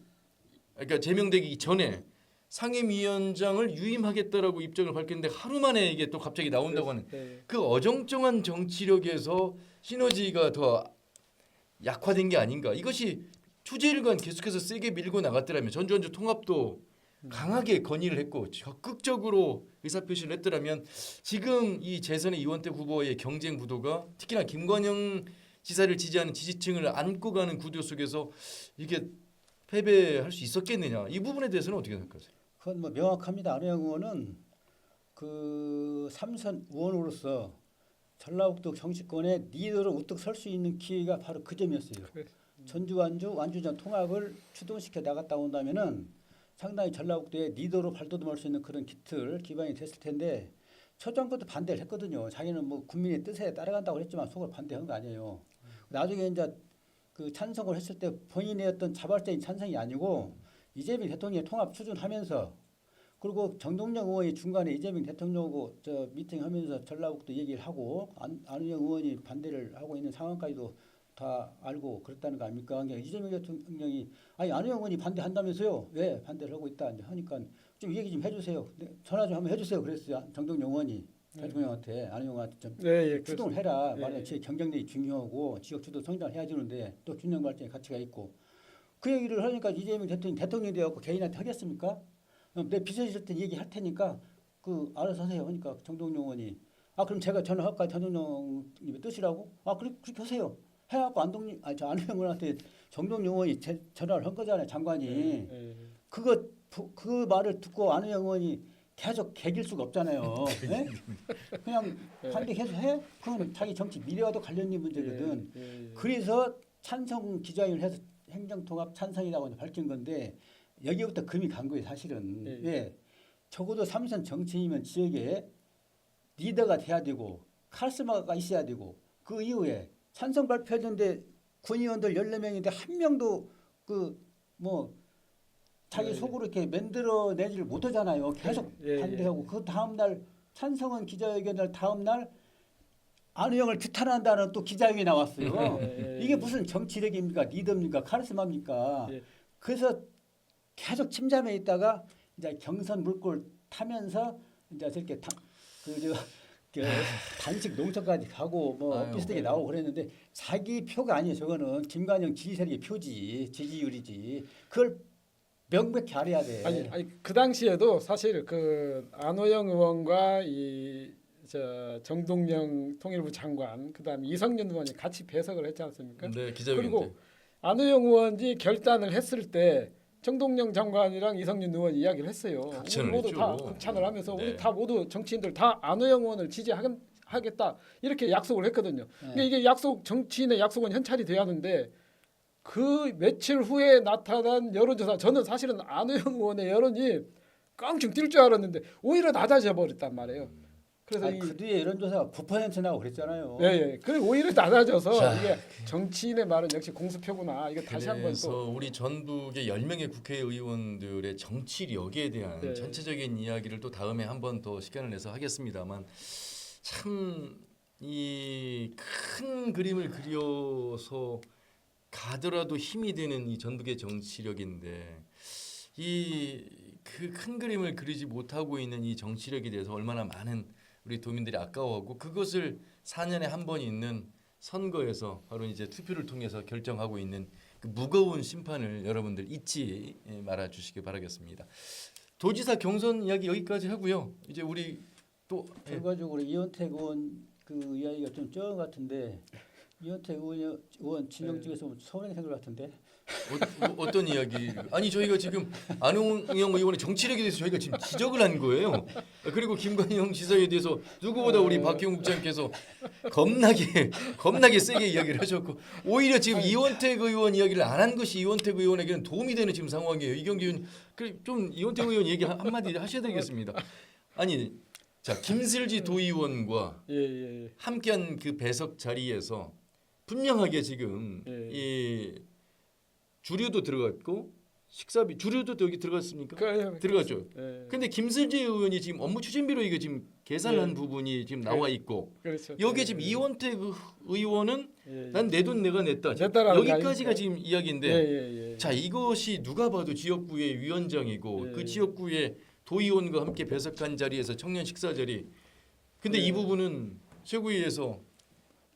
그러니까 제명되기 전에 상임위원장을 유임하겠다라고 입장을 밝혔는데 하루 만에 이게 또 갑자기 나온다고 하는 그 어정쩡한 정치력에서 시너지가 더 약화된 게 아닌가. 이것이 추제일관 계속해서 세게 밀고 나갔더라면 전주완주 통합도 강하게 건의를 했고 적극적으로 의사표시를 했더라면 지금 이 재선의 이원택 후보의 경쟁 구도가 특히나 김관영 지사를 지지하는 지지층을 안고 가는 구도 속에서 이게 패배할 수 있었겠느냐. 이 부분에 대해서는 어떻게 생각하세요? 그건 뭐 명확합니다. 안우영 의원은 그 3선 의원으로서 전라북도 정치권의 리더로 우뚝 설 수 있는 기회가 바로 그 점이었어요. 전주 완주전 통합을 추동시켜 나갔다 온다면은 상당히 전라북도의 리더로 발돋움할 수 있는 그런 기반이 됐을 텐데 첫 정부도 반대를 했거든요. 자기는 뭐 국민의 뜻에 따라간다고 했지만 속으로 반대한 거 아니에요. 나중에 이제 그 찬성을 했을 때 본인의 어떤 자발적인 찬성이 아니고 이재명 대통령이 통합 추진하면서 그리고 정동영 의원이 중간에 이재명 대통령하고 저 미팅하면서 전라북도 얘기를 하고 안우영 의원이 반대를 하고 있는 상황까지도 다 알고 그랬다는 거 아닙니까? 그러니까 이재명 대통령이 안우영 의원이 반대한다면서요? 왜 반대를 하고 있다 이제 하니까 좀 얘기 좀 해주세요. 전화 좀 한번 해주세요. 그랬어요. 정동영 의원이 대통령한테 안우영 의원한테 좀 추동을 해라. 말하자면 지역 경쟁력이 중요하고 지역 주도 성장을 해야 되는데 또 균형 발전의 가치가 있고 그 얘기를 하니까 이재명 대통령이 되었고 개인한테 하겠습니까? 내 비서실 때 얘기할 테니까 그 알아서 하세요. 하니까 정동영 의원이 그럼 제가 전화할까 정동영님의 뜻이라고? 그렇게 하세요. 해갖고 안우영 의원한테 정동영 의원이 전화를 한 거잖아요. 장관이. 그 말을 듣고 안우영 의원이 계속 개길 수가 없잖아요. 네? 그냥 반대 계속 해? 그건 자기 정치 미래와도 관련된 문제거든. 그래서 찬성 기자회견을 해서 행정통합 찬성이라고 밝힌 건데 여기부터 금이 간 거예요. 사실은. 예. 적어도 3선 정치인이면 지역에 리더가 돼야 되고 카리스마가 있어야 되고 그 이후에 찬성 발표했는데 군의원들 14명인데 한 명도 자기 속으로 이렇게 만들어내지를 못하잖아요. 계속 반대하고 그 다음날 찬성은 기자회견 다음날 안우영을 규탄한다는 또 기자회견이 나왔어요. 이게 무슨 정치력입니까? 리더입니까? 카리스마입니까? 그래서 계속 침잠해 있다가 이제 경선 물꼬를 타면서 이제 저렇게 단식 농촌까지 가고 비슷하게 나오고 그랬는데 자기 표가 아니에요. 저거는 김관영 지지 세력의 표지, 지지율이지. 그걸 명백히 알아야 돼. 아니 그 당시에도 사실 그 안호영 의원과 정동영 통일부 장관 그다음에 이성윤 의원이 같이 배석을 했지 않습니까? 네, 기자회견 그리고 때. 안호영 의원이 결단을 했을 때 정동영 장관이랑 이성윤 의원이 이야기를 했어요. 우리 모두 다 극찬을 하면서 우리 다 모두 정치인들 다 안호영 의원을 지지하겠다 이렇게 약속을 했거든요. 그러니까 이게 정치인의 약속은 현찰이 돼야 하는데 그 며칠 후에 나타난 여론조사 저는 사실은 안호영 의원의 여론이 깡충 뛸 줄 알았는데 오히려 낮아져 버렸단 말이에요. 그래서 그 뒤에 여론조사가 9% 나오고 그랬잖아요. 예. 그리고 오히려 낮아져서 이게 정치인의 말은 역시 공수표구나. 이거 다시 한번 또 우리 전북의 10명의 국회의원들의 정치력에 대한 전체적인 이야기를 또 다음에 한번 더 시간을 내서 하겠습니다만 참 이 큰 그림을 그려서 가더라도 힘이 되는 이 전북의 정치력인데 이 그 큰 그림을 그리지 못하고 있는 이 정치력에 대해서 얼마나 많은 우리 도민들이 아까워하고 그것을 4년에 한 번 있는 선거에서 바로 이제 투표를 통해서 결정하고 있는 그 무거운 심판을 여러분들 잊지 말아 주시기 바라겠습니다. 도지사 경선 이야기 여기까지 하고요. 이제 우리 또 결과적으로 이원택 의원 그 이야기가 좀 적은 것 같은데 이원택 의원 진영 쪽에서 서운하게 생각 같은데. 어떤 이야기? 아니 저희가 지금 안홍영 의원의 정치력에 대해서 저희가 지금 지적을 한 거예요. 그리고 김관영 지사에 대해서 누구보다 우리 박형 국장께서 겁나게 세게 이야기를 하셨고 오히려 지금 이원택 의원 이야기를 안 한 것이 이원택 의원에게는 도움이 되는 지금 상황이에요. 이경규 의원 좀 이원택 의원 얘기 한마디 하셔야 되겠습니다. 아니 자 김슬지 도의원과 예. 함께한 그 배석 자리에서 분명하게 지금 예. 이 주류도 들어갔고 식사비 주류도 여기 들어갔습니까? 들어갔죠. 예. 근데 김슬지 의원이 지금 업무 추진비로 이거 지금 계산한 예. 부분이 지금 나와 있고 그렇죠. 여기 예. 지금 이원택 의원은 예. 난 내 돈 내가 냈다. 냈다라는 여기까지가 거 지금 이야기인데 예. 자 이것이 누가 봐도 지역구의 위원장이고 예. 그 지역구의 도의원과 함께 배석한 자리에서 청년 식사 자리. 근데 예. 이 부분은 최고위에서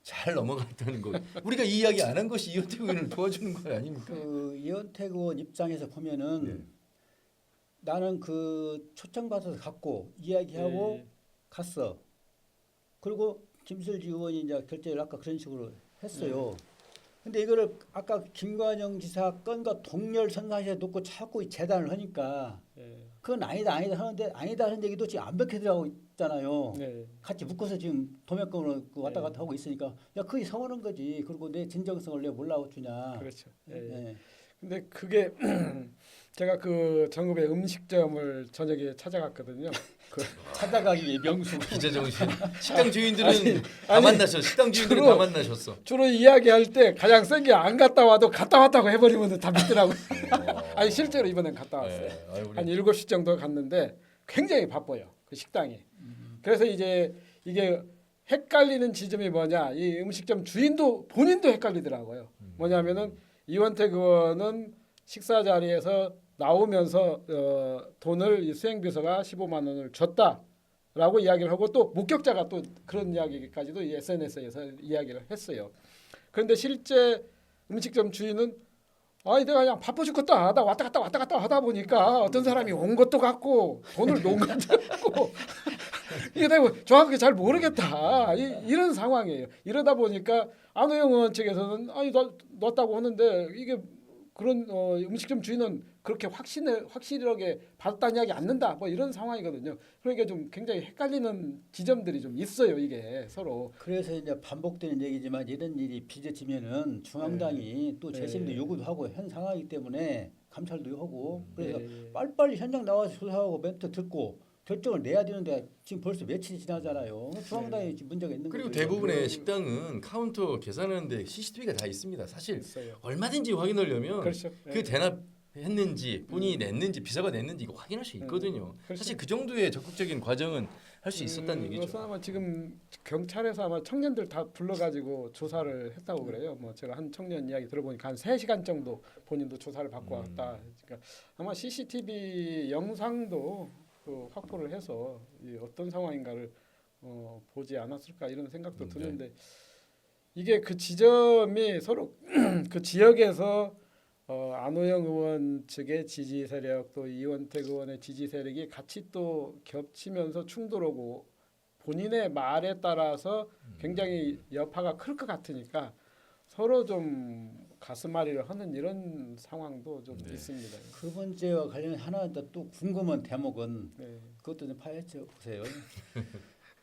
잘 넘어갔다는 거. 우리가 이 이야기 안 한 것이 이원택 의원을 도와주는 거 아닙니까? 그 이원택 의원 입장에서 보면은 네. 나는 그 초청받아서 갔고 이야기하고 예. 갔어. 그리고 김슬지 의원이 이제 결재를 아까 그런 식으로 했어요. 근데 이거를 아까 김관영 지사 건과 동렬선상시에 놓고 자꾸 재단을 하니까 예. 그건 아니다 하는데 아니다 하는 얘기도 지금 안 밝혀들어가고 있잖아요. 네. 같이 묶어서 지금 도매금으로 그 왔다 갔다 하고 있으니까 야 그게 서운한 거지. 그리고 내 진정성을 왜 몰라고 주냐. 그렇죠. 예. 네. 근데 그게 제가 그 정읍의 음식점을 저녁에 찾아갔거든요. 찾아가기 위해 명수. 기자 정신. 식당 주인들은 다 아니, 만나셨어. 식당 주인들은 주로- 다 만나셨어. 주로 이야기할 때 가장 센 게 안 갔다 와도 갔다 왔다고 해버리면 다 믿더라고요. 아니 실제로 이번엔 갔다 왔어요. 네. 아유, 우리 한 7시 정도 갔는데 굉장히 바빠요. 그 식당이. 그래서 이제 이게 헷갈리는 지점이 뭐냐. 이 음식점 주인도 본인도 헷갈리더라고요. 뭐냐면은 이원택 의원은 식사 자리에서 나오면서 돈을 이 수행비서가 15만 원을 줬다라고 이야기를 하고 또 목격자가 또 그런 이야기까지도 이 SNS에서 이야기를 했어요. 그런데 실제 음식점 주인은 아니 내가 그냥 바빠 죽겠다. 나 왔다 갔다 하다 보니까 어떤 사람이 온 것도 같고 돈을 놓은 것도 같고 이게 내가 정확하게 잘 모르겠다. 이런 상황이에요. 이러다 보니까 안호영 의원 측에서는 아니 넣었다고 하는데 이게 그런 음식점 주인은 그렇게 확실하게 받았다는 이야기 않는다. 뭐 이런 상황이거든요. 그러니까 좀 굉장히 헷갈리는 지점들이 좀 있어요. 이게 서로. 그래서 이제 반복되는 얘기지만 이런 일이 빚어지면은 중앙당이 또 재심도 네. 요구도 하고 현 상황이기 때문에 감찰도 하고 그래서 네. 빨리빨리 현장 나와서 조사하고 멘트 듣고 결정을 내야 되는데 지금 벌써 며칠이 지나잖아요. 중앙당이 지금 문제가 있는 그리고 거죠. 대부분의 식당은 카운터 계산하는데 CCTV가 다 있습니다. 사실 있어요. 얼마든지 확인하려면 그렇죠. 그 대납했는지 본인이 냈는지 비서가 냈는지 이거 확인할 수 있거든요. 그렇죠. 사실 그 정도의 적극적인 과정은 할 수 있었다는 얘기죠. 그래서 아마 지금 경찰에서 아마 청년들 다 불러가지고 조사를 했다고 그래요. 뭐 제가 한 청년 이야기 들어보니까 한 3시간 정도 본인도 조사를 받고 왔다. 그러니까 아마 CCTV 영상도 그 확보를 해서 이 어떤 상황인가를 보지 않았을까 이런 생각도 드는데 이게 그 지점이 서로 그 지역에서 안호영 의원 측의 지지 세력 또 이원택 의원의 지지 세력이 같이 또 겹치면서 충돌하고 본인의 말에 따라서 굉장히 여파가 클 것 같으니까 서로 좀 가슴앓이를 하는 이런 상황도 좀 있습니다. 그 문제와 관련해 하나 또 궁금한 대목은 네. 그것도 좀 파헤쳐 보세요.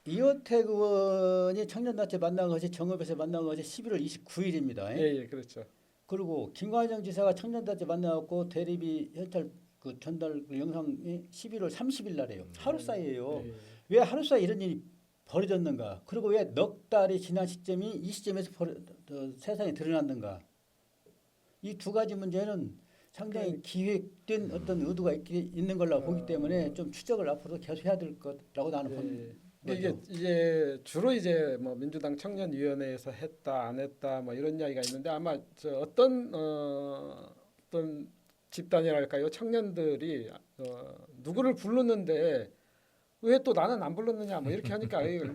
이원택 의원이 청년단체 만난 것이 정읍에서 만난 것이 11월 29일입니다. 예, 그렇죠. 그리고 김관영 지사가 청년단체 만나갖고 대리비 현찰 그 전달 그 영상이 11월 30일 날이에요. 하루 사이에요. 예. 왜 하루 사이 이런 일이 벌어졌는가? 그리고 왜 넉 달이 지난 시점이 이 시점에서 세상에 드러났는가? 이 두 가지 문제는 상당히 기획된 어떤 의도가 있는 걸로 보기 때문에 좀 추적을 앞으로 계속 해야 될 것라고 나는 봅니다. 이게 이제 주로 이제 뭐 민주당 청년위원회에서 했다 안 했다 뭐 이런 이야기가 있는데 아마 저 어떤 집단이랄까요 청년들이 누구를 부르는데 왜 또 나는 안 불렀느냐 뭐 이렇게 하니까 이걸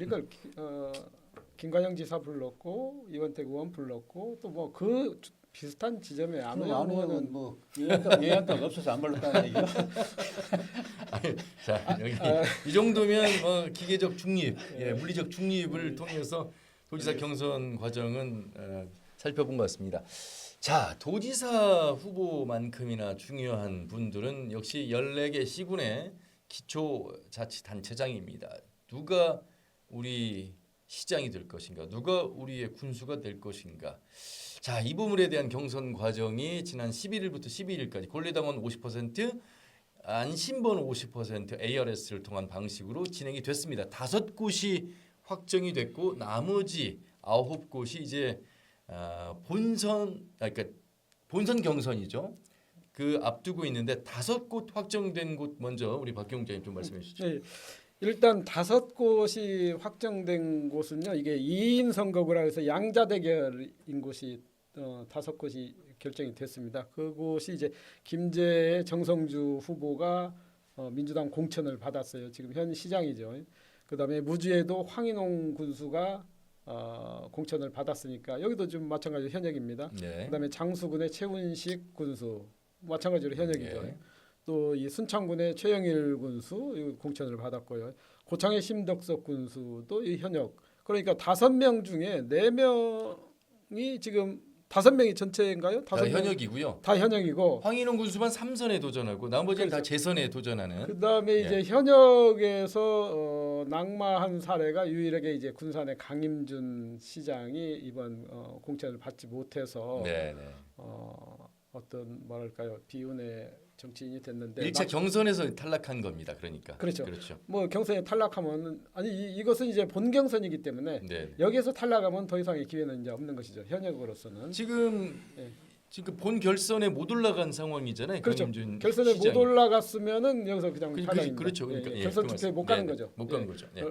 김관영 지사 불렀고 이원택 의원 불렀고 또 뭐 그 비슷한 지점에 안우 그럼 의원은 뭐 예약당 없어서 안 불렀다는 얘기야? 아니, 자 여기 이 정도면 기계적 중립, 물리적 중립을 통해서 도지사 경선 과정은 살펴본 것 같습니다. 자, 도지사 후보만큼이나 중요한 분들은 역시 14개 시군의 기초자치단체장입니다. 누가 우리 시장이 될 것인가, 누가 우리의 군수가 될 것인가. 자, 이 부분에 대한 경선 과정이 지난 11일부터 12일까지 권리당원 50%, 안심번 50% ARS를 통한 방식으로 진행이 됐습니다. 5곳이 확정이 됐고 나머지 9곳이 이제 그러니까 본선 경선이죠. 그 앞두고 있는데 5곳 확정된 곳 먼저 우리 박경자님 좀 말씀해 주시죠. 네, 일단 5곳이 확정된 곳은요. 이게 2인 선거구라 해서 양자 대결인 곳이 5곳이 결정이 됐습니다. 그곳이 이제 김재의 정성주 후보가 민주당 공천을 받았어요. 지금 현 시장이죠. 그다음에 무주에도 황인홍 군수가 공천을 받았으니까 여기도 좀 마찬가지로 현역입니다. 네. 그다음에 장수군의 최운식 군수 마찬가지로 현역이죠. 네. 또 이 순창군의 최영일 군수 이 공천을 받았고요. 고창의 심덕석 군수도 이 현역. 그러니까 5명 중에 4명이 지금 5명이 전체인가요? 다 5명? 현역이고요. 다 현역이고. 황인홍 군수만 3선에 도전하고 나머지는 다 그렇죠. 재선에 도전하는. 그다음에 이제 예. 현역에서 낙마한 사례가 유일하게 이제 군산의 강임준 시장이 이번 공천을 받지 못해서 네, 네. 어떤 뭐랄까요 비운의 정치인이 됐는데 1차 경선에서 탈락한 겁니다. 그러니까. 그렇죠. 그렇죠. 뭐 경선에 탈락하면 이것은 이제 본 경선이기 때문에 네. 여기에서 탈락하면 더 이상의 기회는 이제 없는 것이죠. 현역으로서는. 지금 예. 지금 본 결선에 못 올라간 상황이잖아요. 그렇죠. 강임준 결선에 시장이. 못 올라갔으면은 여기서 그냥 그, 탈락입니다. 그렇죠. 그러니까 예, 결선 그 투표에 말씀. 못 가는 네, 거죠. 못 가는 거죠. 네.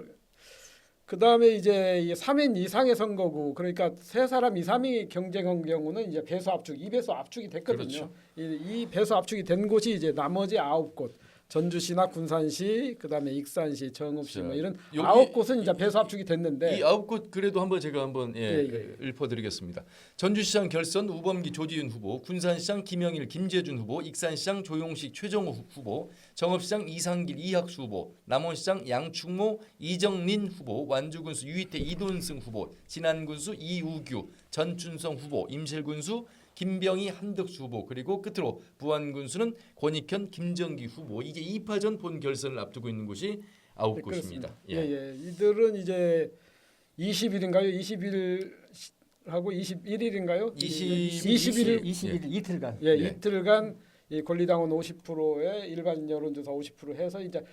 그다음에 이제 이 3인 이상의 선거구 그러니까 3사람 이상이 경쟁한 경우는 이제 배수 압축, 2배수 압축이 됐거든요. 그렇죠. 이 배수 압축이 된 곳이 이제 나머지 9곳. 전주시나 군산시, 그다음에 익산시, 정읍시 뭐 이런 여기 9곳은 이제 배수 압축이 됐는데 이 9곳 그래도 한번 제가 한번 예. 읊어드리겠습니다. 전주시장 결선 우범기 조지윤 후보, 군산시장 김영일 김재준 후보, 익산시장 조용식 최정호 후보, 정읍시장 이상길 이학수 후보, 남원시장 양충모 이정린 후보, 완주군수 유희태 이돈승 후보, 진안군수 이우규 전춘성 후보, 임실군수 김병희 한덕수 후보 그리고 끝으로 부안군수는 권익현 김정기 후보 이게 2파전 본 결선을 앞두고 있는 곳이 9곳입니다. 예. 이들은 이제 20일인가요? 20일하고 21일인가요? 21일 이틀간. 예, 이틀간 이 권리당원 50%의 일반 여론조사 50% 해서 이제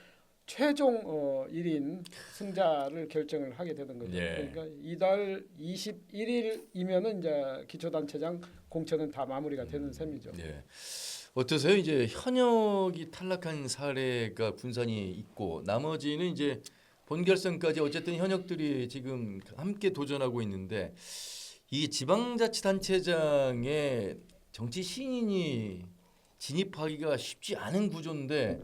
최종 1인 승자를 결정을 하게 되는 거죠. 예. 그러니까 이달 21일이면은 이제 기초단체장 공천은 다 마무리가 되는 셈이죠. 예. 어떠세요? 이제 현역이 탈락한 사례가 군산이 있고 나머지는 이제 본결선까지 어쨌든 현역들이 지금 함께 도전하고 있는데 이 지방자치단체장의 정치 신인이 진입하기가 쉽지 않은 구조인데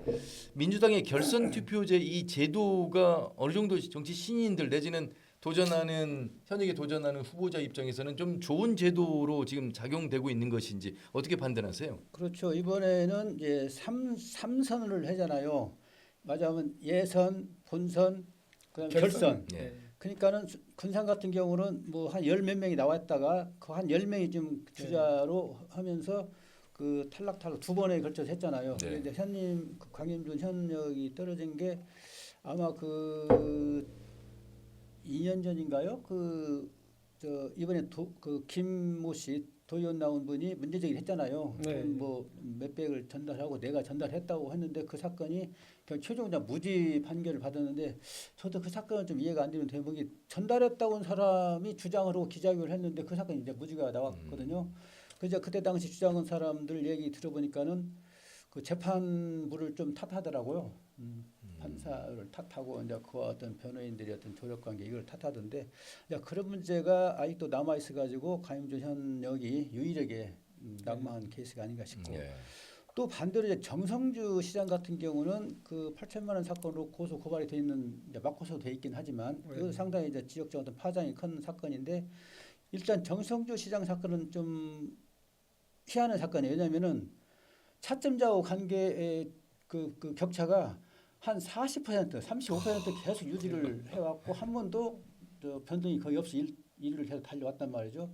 민주당의 결선 투표제 이 제도가 어느 정도 정치 신인들 내지는 현역에 도전하는 후보자 입장에서는 좀 좋은 제도로 지금 작용되고 있는 것인지 어떻게 판단하세요? 그렇죠. 이번에는 이제 3선을 하잖아요. 맞아면 예선, 본선, 그다음 결선. 예. 그러니까는 군산 같은 경우는 뭐 한 10몇 명이 나왔다가 그 한 10명이 좀 주자로 하면서 그 탈락 2번에 걸쳐서 했잖아요. 네. 근데 강임준 현역이 떨어진 게 아마 그 2년 전인가요? 이번에 그 김모 씨 도의원 나온 분이 문제제기를 했잖아요. 네. 뭐 몇백을 전달하고 내가 전달했다고 했는데 그 사건이 그냥 최종자 무죄 판결을 받았는데 저도 그 사건은 좀 이해가 안 되는 대목이 전달했다고 한 사람이 주장을 하고 기자회견을 했는데 그 사건이 이제 무죄가 나왔거든요. 그래서 그때 당시 주장한 사람들 얘기 들어보니까는 그 재판부를 좀 탓하더라고요. 판사를 탓하고 이제 그와 어떤 변호인들의 어떤 조력 관계 이걸 탓하던데 그런 문제가 아직도 남아 있어 가지고 강임준 현역이 유일하게 낙마한 케이스가 아닌가 싶고 예. 또 반대로 이제 정성주 시장 같은 경우는 그 8천만 원 사건으로 고소 고발이 돼 있는 이제 맞고소 돼 있긴 하지만 이것도 상당히 이제 지역적 어떤 파장이 큰 사건인데 일단 정성주 시장 사건은 좀 희한한 사건이에요. 왜냐하면은 차점자하고 관계의 그 격차가 한 40%, 35% 계속 유지를 해왔고 한 번도 저 변동이 거의 없이 일을 계속 달려왔단 말이죠.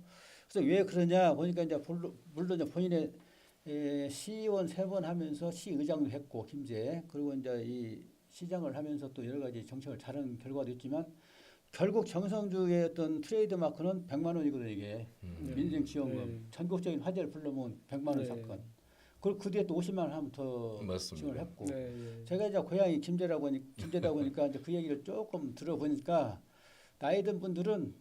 그래서 왜 그러냐 보니까 이제 물론 이제 본인의 시의원 3번 하면서 시의장도 했고 김제 그리고 이제 이 시장을 하면서 또 여러 가지 정책을 잘한 결과도 있지만 결국 정성주의 어떤 트레이드 마크는 100만 원이거든요 이게 민생 지원금 전국적인 화제를 불러모은 100만 원 네. 사건. 그리고 그 뒤에 또 50만 원 하면 더 맞습니다. 지원을 했고 네, 예. 제가 이제 고향이 김제다 보니까 이제 그 얘기를 조금 들어보니까 나이 든 분들은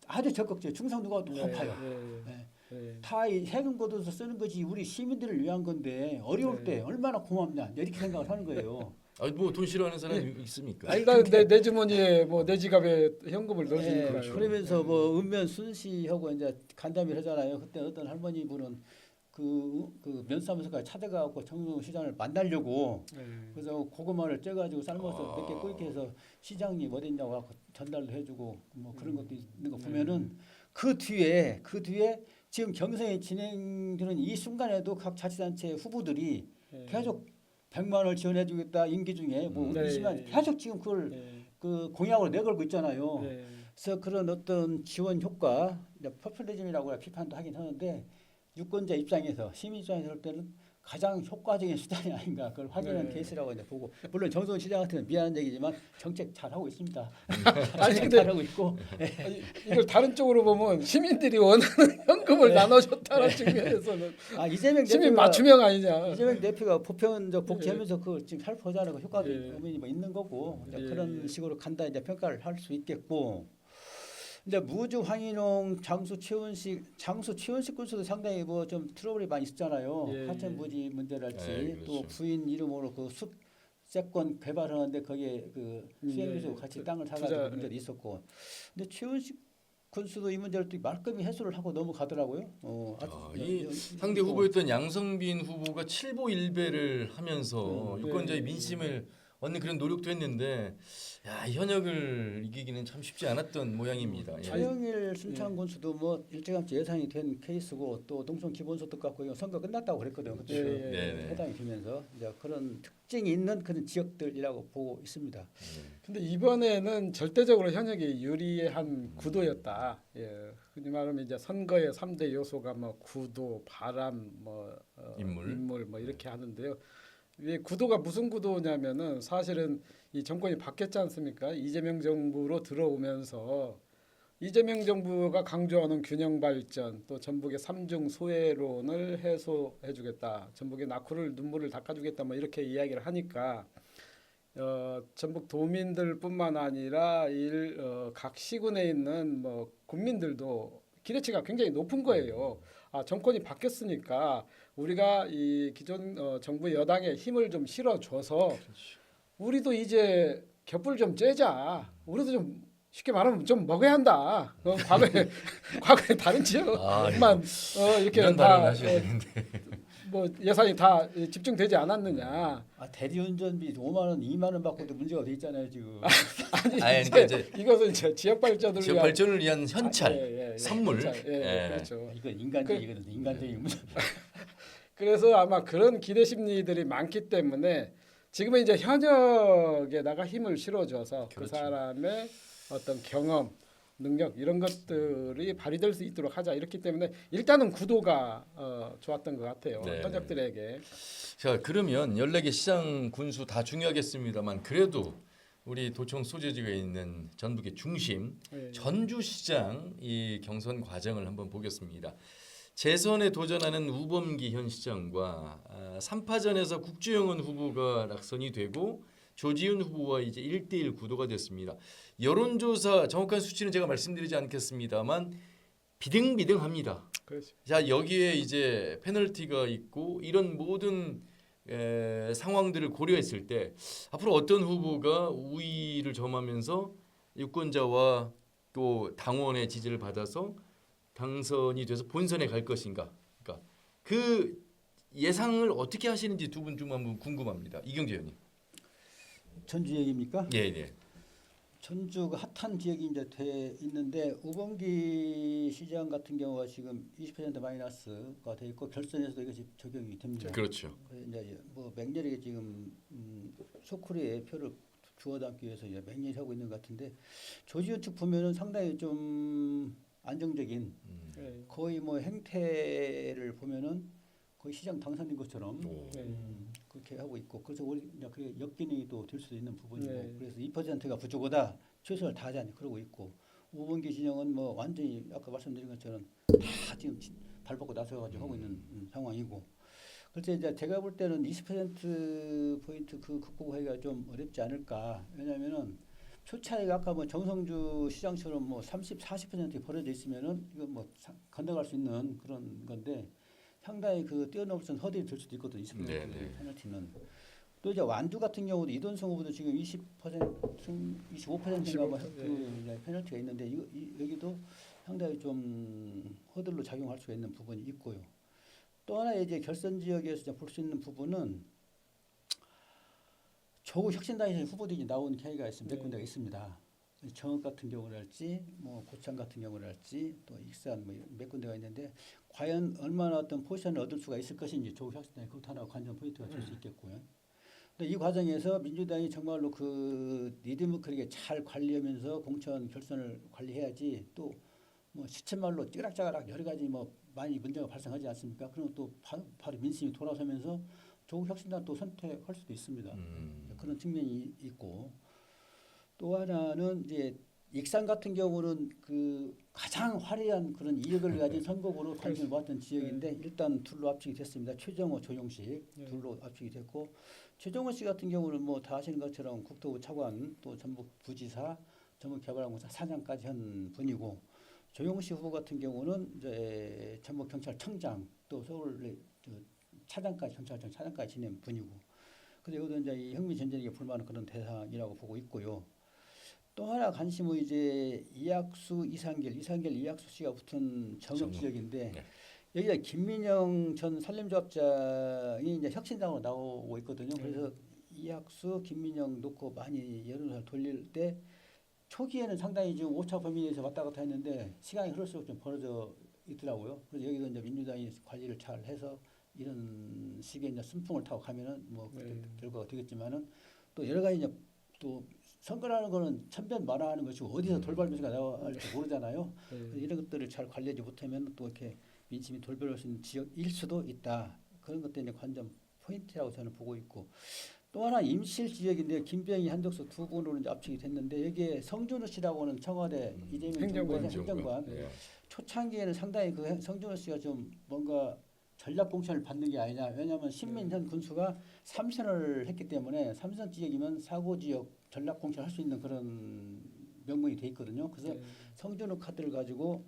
아주 적극적이에요. 충성도가 높아요. 네. 네. 다 이 세금 걷어서 쓰는 것이 우리 시민들을 위한 건데 어려울 때 얼마나 고맙냐 이렇게 생각을 하는 거예요. 아니 뭐돈 싫어하는 사람이 있습니까? 일단 내 주머니에 뭐 내 지갑에 현금을 네, 넣으니까요. 그러면서 뭐 읍면 순시하고 이제 간담회를 하잖아요. 그때 어떤 할머니 분은 그 면사무소까지 찾아가고 정성 시장을 만나려고 네. 그래서 고구마를 쪄가지고 삶아서 몇 개 끓게 해서 시장님 어딨냐고 하고 전달도 해주고 뭐 그런 것도 있는 거 보면은 그 뒤에 지금 경선이 진행되는 이 순간에도 각 자치단체 후보들이 네. 계속 100만 원을 지원해주겠다 임기 중에 뭐 네. 있지만 계속 지금 그걸 네. 그 공약으로 내걸고 있잖아요. 네. 그래서 그런 어떤 지원 효과, 이제 포퓰리즘이라고 비판도 하긴 하는데 유권자 입장에서 시민 입장에서 볼 때는 가장 효과적인 수단이 아닌가 그걸 확인한 네. 케이스라고 이제 보고 물론 정성 시장 같은 미안한 얘기지만 정책 잘 하고 있습니다. 아니, 정책 근데- 잘 하고 있고 아니, 이걸 다른 쪽으로 보면 시민들이 원하는 현금을 네. 나눠줬다는 측면에서는 이재명 시민 대표가 맞춤형 아니냐. 이재명 대표가 보편적 복지하면서 그걸 지금 살포하자는 그 효과도 예. 의미가 뭐 있는 거고 이제 예. 그런 식으로 간다 이제 평가를 할 수 있겠고. 근데 무주 황인홍 장수 최원식 군수도 상당히 뭐 좀 트러블이 많이 있었잖아요. 예. 하천 부지 문제랄지 그렇죠. 또 부인 이름으로 그 숲세권 개발하는데 거기에 그 수행료소 같이 그 땅을 사가지고 투자, 문제도 있었고. 근데 최원식 군수도 이 문제를 또 말끔히 해소를 하고 넘어가더라고요. 이 상대 후보였던 양성빈 후보가 7보 1배를 하면서 유권자의 네. 민심을 얻는 그런 노력도 했는데 야, 이 현역을 이기기는 참 쉽지 않았던 모양입니다. 예. 차영일 순창 군수도 뭐 일찌감치 예상이 된 케이스고 또 농촌 기본소득 갖고 이거 선거 끝났다고 그랬거든요. 그때 예, 예. 네네. 해당이 되면서 이제 그런 특징이 있는 그런 지역들이라고 보고 있습니다. 근데 이번에는 절대적으로 현역이 유리한 구도였다. 예. 흔히 말하면 이제 선거의 3대 요소가 뭐 구도, 바람, 뭐 인물 뭐 이렇게 하는데요. 이 구도가 무슨 구도냐면은 사실은 이 정권이 바뀌었지 않습니까? 이재명 정부로 들어오면서 이재명 정부가 강조하는 균형 발전 또 전북의 삼중 소외론을 해소해주겠다. 전북의 낙후를 눈물을 닦아주겠다. 뭐 이렇게 이야기를 하니까 전북 도민들뿐만 아니라 각 시군에 있는 뭐 국민들도 기대치가 굉장히 높은 거예요. 정권이 바뀌었으니까 우리가 이 기존 정부 여당에 힘을 좀 실어줘서 우리도 이제 곁불 좀 쬐자. 우리도 좀 쉽게 말하면 좀 먹어야 한다. 과거에 다른 지역만 이렇게 이런 다 발언 하셔야 되는데. 뭐 예산이 다 집중되지 않았느냐. 대리운전비 5만 원, 2만 원 받고도 문제가 돼 있잖아요 지금. 아니, 이제, 그러니까 이제 이것은 이제 지역 발전을 지역 위한 발전을 위한 현찰, 예, 선물. 현찰. 예. 그렇죠. 이건 인간적이거든요. 인간적인 문제. 그래서 아마 그런 기대 심리들이 많기 때문에 지금은 이제 현역에다가 힘을 실어줘서 그 그렇죠. 사람의 어떤 경험, 능력 이런 것들이 발휘될 수 있도록 하자 이렇기 때문에 일단은 구도가 좋았던 것 같아요. 네. 현역들에게. 자, 그러면 14개 시장 군수 다 중요하겠습니다만 그래도 우리 도청 소재지가 있는 전북의 중심 예. 전주시장 이 경선 과정을 한번 보겠습니다. 재선에 도전하는 우범기 현 시장과 3파전에서 국주영은 후보가 낙선이 되고 조지훈 후보와 이제 1대1 구도가 됐습니다. 여론조사 정확한 수치는 제가 말씀드리지 않겠습니다만 비등비등합니다. 그렇죠. 자, 여기에 이제 페널티가 있고 이런 모든 상황들을 고려했을 때 앞으로 어떤 후보가 우위를 점하면서 유권자와 또 당원의 지지를 받아서 당선이 돼서 본선에 갈 것인가. 그러니까 그 예상을 어떻게 하시는지 두 분 좀 한번 궁금합니다. 이경재 의원님. 전주 얘기입니까? 예, 예. 전주가 핫한 지역이 이제 돼 있는데 우범기 시장 같은 경우가 지금 20% 마이너스가 돼 있고 결선에서도 이것이 적용이 됩니다. 그렇죠. 그래서 이제 뭐 맹렬하게 지금 소쿠리에 표를 주워 담기 위해서 이제 맹렬히 하고 있는 것 같은데 조지현 측 보면은 상당히 좀 안정적인 네. 거의 뭐 행태를 보면은 거의 시장 당선인 것처럼 오. 네. 그렇게 하고 있고 그래서 우리 이제 그게 역기능이 또 될 수도 있는 부분이고 네. 그래서 2%가 부족하다 최선을 다하자 그러고 있고 우범기 진영은 뭐 완전히 아까 말씀드린 것처럼 다 지금 발벗고 나서가지고 하고 있는 상황이고 그래서 이제 제가 볼 때는 20%포인트 그 극복하기가 좀 어렵지 않을까 왜냐면은 표 차이가 아까 뭐 정성주 시장처럼 뭐 30, 40% 벌어져 있으면은 이건 뭐 건너갈 수 있는 그런 건데 상당히 그 뛰어넘을 수 있는 허들이 될 수도 있거든요. 20% 네, 네. 페널티는. 또 이제 완주 같은 경우도 이돈성 후보도 지금 20%, 25%인가 뭐 네. 그 이제 페널티가 있는데 여기도 상당히 좀 허들로 작용할 수가 있는 부분이 있고요. 또 하나 이제 결선 지역에서 볼 수 있는 부분은 조국 혁신당에서 후보들이 나온 계기가 있습니다. 몇 네. 군데가 있습니다. 정읍 같은 경우랄지 뭐 고창 같은 경우랄지 또 익산 뭐 몇 군데가 있는데 과연 얼마나 어떤 포지션을 얻을 수가 있을 것인지 조국 혁신당이 그것도 하나 관전 포인트가 될 수 있겠고요. 근데 이 과정에서 민주당이 정말로 그 리드미컬하게 잘 관리하면서 공천 결선을 관리해야지 또 뭐 시쳇말로 찌그락짜그락 여러 가지 뭐 많이 문제가 발생하지 않습니까? 그러면 또 바로 민심이 돌아서면서 조국 혁신당 또 선택할 수도 있습니다. 그런 측면이 있고 또 하나는 이제 익산 같은 경우는 그 가장 화려한 그런 이력을 가진 선거구로 관심을 모았던 지역인데 일단 둘로 압축이 됐습니다. 최정호, 조용식 둘로 압축이 됐고 최정호 씨 같은 경우는 뭐 다 아시는 것처럼 국토부 차관 또 전북 부지사, 전북개발공사 사장까지 한 분이고 조용식 후보 같은 경우는 이제 전북 경찰청장 또 서울 차장까지 경찰청 차장까지 지낸 분이고 그래서 이것도 이제 이 혁명 전쟁에 불만한 그런 대상이라고 보고 있고요. 또 하나 관심은 이제 이학수, 이상길, 이학수 씨가 붙은 정읍 지역인데 네. 여기가 김민영 전 산림조합장이 이제 혁신당으로 나오고 있거든요. 그래서 이학수, 김민영 놓고 많이 여론을 돌릴 때 초기에는 상당히 지금 오차 범위 내에서 왔다 갔다 했는데 시간이 흐를수록 좀 벌어져 있더라고요. 그래서 여기도 이제 민주당이 관리를 잘 해서 이런 시기에 이제 순풍을 타고 가면은 뭐 결과가 되겠지만은 또 여러 가지 이제 또 선거라는 거는 천변만화하는 것이고 어디서 돌발 변수가 나올지 모르잖아요. 그래서 이런 것들을 잘 관리하지 못하면 또 이렇게 민심이 돌변할 수 있는 지역일 수도 있다. 그런 것들이 이제 관전 포인트라고 저는 보고 있고 또 하나 임실 지역인데 김병희, 한덕수 두 분으로 이제 압축이 됐는데 여기에 성준호 씨라고는 청와대 이재명 행정관. 정부의 행정관 예. 초창기에는 상당히 그 성준호 씨가 좀 뭔가 전략 공천을 받는 게 아니냐. 왜냐하면 신민현 군수가 3선을 했기 때문에 3선 지역이면 사고 지역 전략 공천을 할 수 있는 그런 명분이 돼 있거든요. 그래서 성준호 카드를 가지고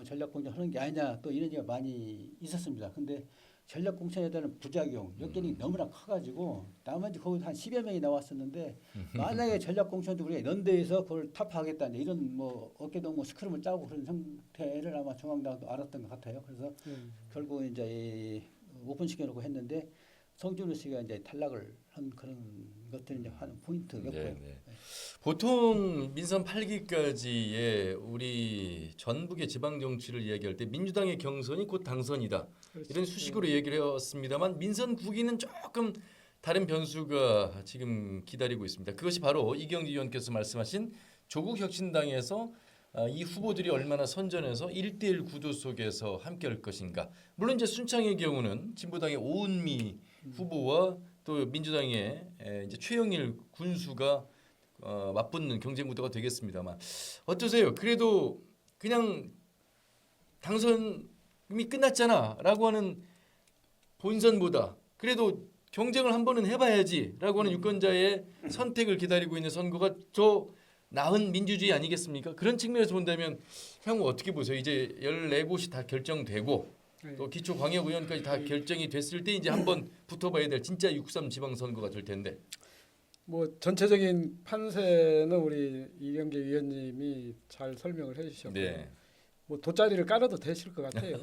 전략 공천하는 게 아니냐 또 이런 얘기가 많이 있었습니다. 근데 전략 공천에 대한 부작용, 역경이 너무나 커가지고 나머지 거기 한 10여 명이 나왔었는데 만약에 전략 공천도 우리가 연대에서 그걸 타파하겠다 이런 뭐 어깨동무 스크럼을 짜고 그런 상태를 아마 중앙당도 알았던 것 같아요. 그래서 결국 이제 오픈시켜놓고 했는데 성준호 씨가 이제 탈락을 한 그런 것들이 이제 하는 포인트였고요. 네, 네. 보통 민선 8기까지의 우리 전북의 지방 정치를 이야기할 때 민주당의 경선이 곧 당선이다. 그렇죠. 이런 수식으로 얘기를 해왔습니다만 민선 9기는 조금 다른 변수가 지금 기다리고 있습니다. 그것이 바로 이경재 의원께서 말씀하신 조국 혁신당에서 이 후보들이 얼마나 선전해서 1대1 구도 속에서 함께할 것인가. 물론 이제 순창의 경우는 진보당의 오은미 후보와 또 민주당의 이제 최영일 군수가 맞붙는 경쟁 구도가 되겠습니다만 어떠세요? 그래도 그냥 당선이 끝났잖아라고 하는 본선보다 그래도 경쟁을 한 번은 해봐야지라고 하는 유권자의 선택을 기다리고 있는 선거가 더 나은 민주주의 아니겠습니까? 그런 측면에서 본다면 향후 어떻게 보세요? 이제 14곳이 다 결정되고 또 기초광역의원까지 다 결정이 됐을 때 이제 한번 붙어봐야 될 진짜 6.3 지방선거가 될 텐데. 뭐 전체적인 판세는 우리 이경재 위원님이 잘 설명을 해주셨고 네. 뭐 돗자리를 깔아도 되실 것 같아요.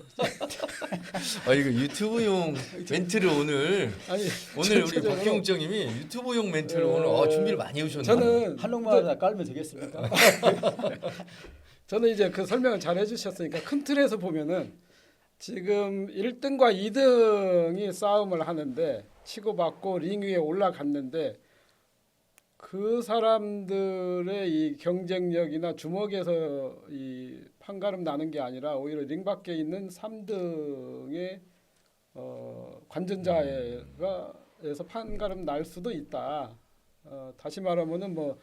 아 이거 유튜브용 멘트를 오늘 아니 우리 전체적으로 박경정님이 유튜브용 멘트를 어, 오늘 준비를 많이 해오셨네요. 저는 한옥마다 깔면 되겠습니까? 저는 이제 그 설명을 잘 해주셨으니까 큰 틀에서 보면은 지금 1등과 2등이 싸움을 하는데 치고받고 링 위에 올라갔는데 그 사람들의 이 경쟁력이나 주먹에서 이 판가름 나는 게 아니라 오히려 링 밖에 있는 3등의 관전자에서 판가름 날 수도 있다. 다시 말하면은 뭐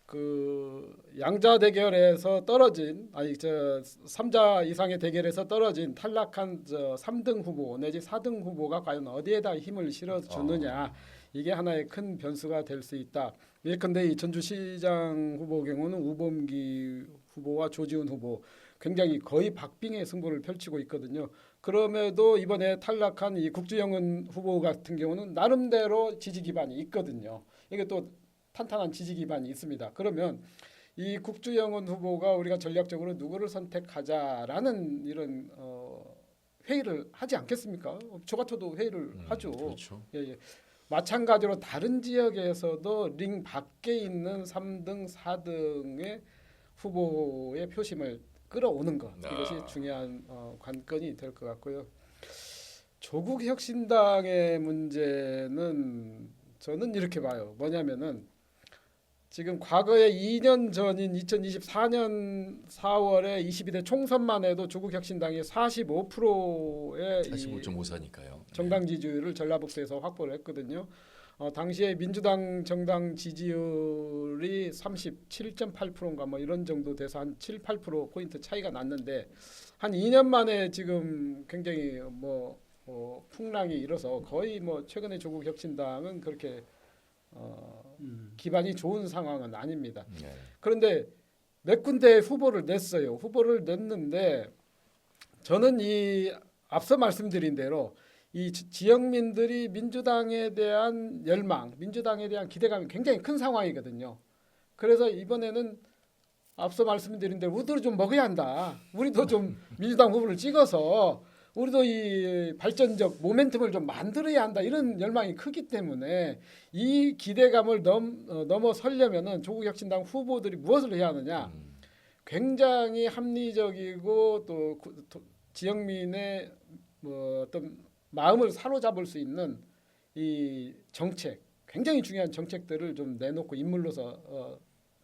그 양자 대결에서 떨어진 아니 저 3자 이상의 대결에서 떨어진 탈락한 저 3등 후보 내지 4등 후보가 과연 어디에다 힘을 실어 주느냐 이게 하나의 큰 변수가 될 수 있다. 예컨대 이 전주시장 후보 경우는 우범기 후보와 조지훈 후보 굉장히 거의 박빙의 승부를 펼치고 있거든요. 그럼에도 이번에 탈락한 이 국주영은 후보 같은 경우는 나름대로 지지 기반이 있거든요. 이게 또 탄탄한 지지 기반이 있습니다. 그러면 이 국주영은 후보가 우리가 전략적으로 누구를 선택하자라는 이런 회의를 하지 않겠습니까? 저 같아도 회의를 하죠. 그렇죠. 예, 예. 마찬가지로 다른 지역에서도 링 밖에 있는 3등, 4등의 후보의 표심을 끌어오는 것 이것이 중요한 관건이 될 것 같고요. 조국 혁신당의 문제는 저는 이렇게 봐요. 뭐냐면은 지금 과거에 2년 전인 2024년 4월에 22대 총선만 해도 조국 혁신당이 45%의 45.54니까요. 정당 지지율을 전라북도에서 확보를 했거든요. 당시에 민주당 정당 지지율이 37.8%인가 뭐 이런 정도 돼서 한 7, 8% 포인트 차이가 났는데 한 2년 만에 지금 굉장히 풍랑이 일어서 거의 뭐 최근에 조국 혁신당은 그렇게 기반이 좋은 상황은 아닙니다. 네. 그런데 몇 군데 후보를 냈어요. 후보를 냈는데 저는 이 앞서 말씀드린 대로 이 지역민들이 민주당에 대한 열망, 민주당에 대한 기대감이 굉장히 큰 상황이거든요. 그래서 이번에는 앞서 말씀드린 대로 우리도 좀 먹어야 한다. 우리도 좀 민주당 후보를 찍어서 우리도 이 발전적 모멘텀을 좀 만들어야 한다. 이런 열망이 크기 때문에 이 기대감을 넘어서려면은 조국 혁신당 후보들이 무엇을 해야 하느냐? 굉장히 합리적이고 또 지역민의 어떤 마음을 사로잡을 수 있는 이 정책, 굉장히 중요한 정책들을 좀 내놓고 인물로서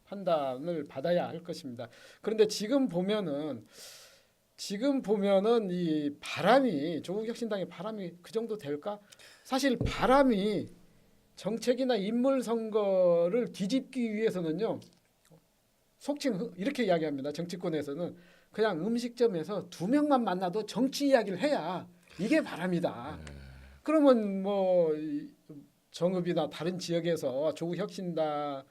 판단을 받아야 할 것입니다. 그런데 지금 보면은 이 바람이 조국 혁신당의 바람이 그 정도 될까? 사실 바람이 정책이나 인물 선거를 뒤집기 위해서는요. 속칭 이렇게 이야기합니다. 정치권에서는 그냥 음식점에서 2명만 만나도 정치 이야기를 해야 이게 바람이다. 그러면 뭐 정읍이나 다른 지역에서 조국 혁신당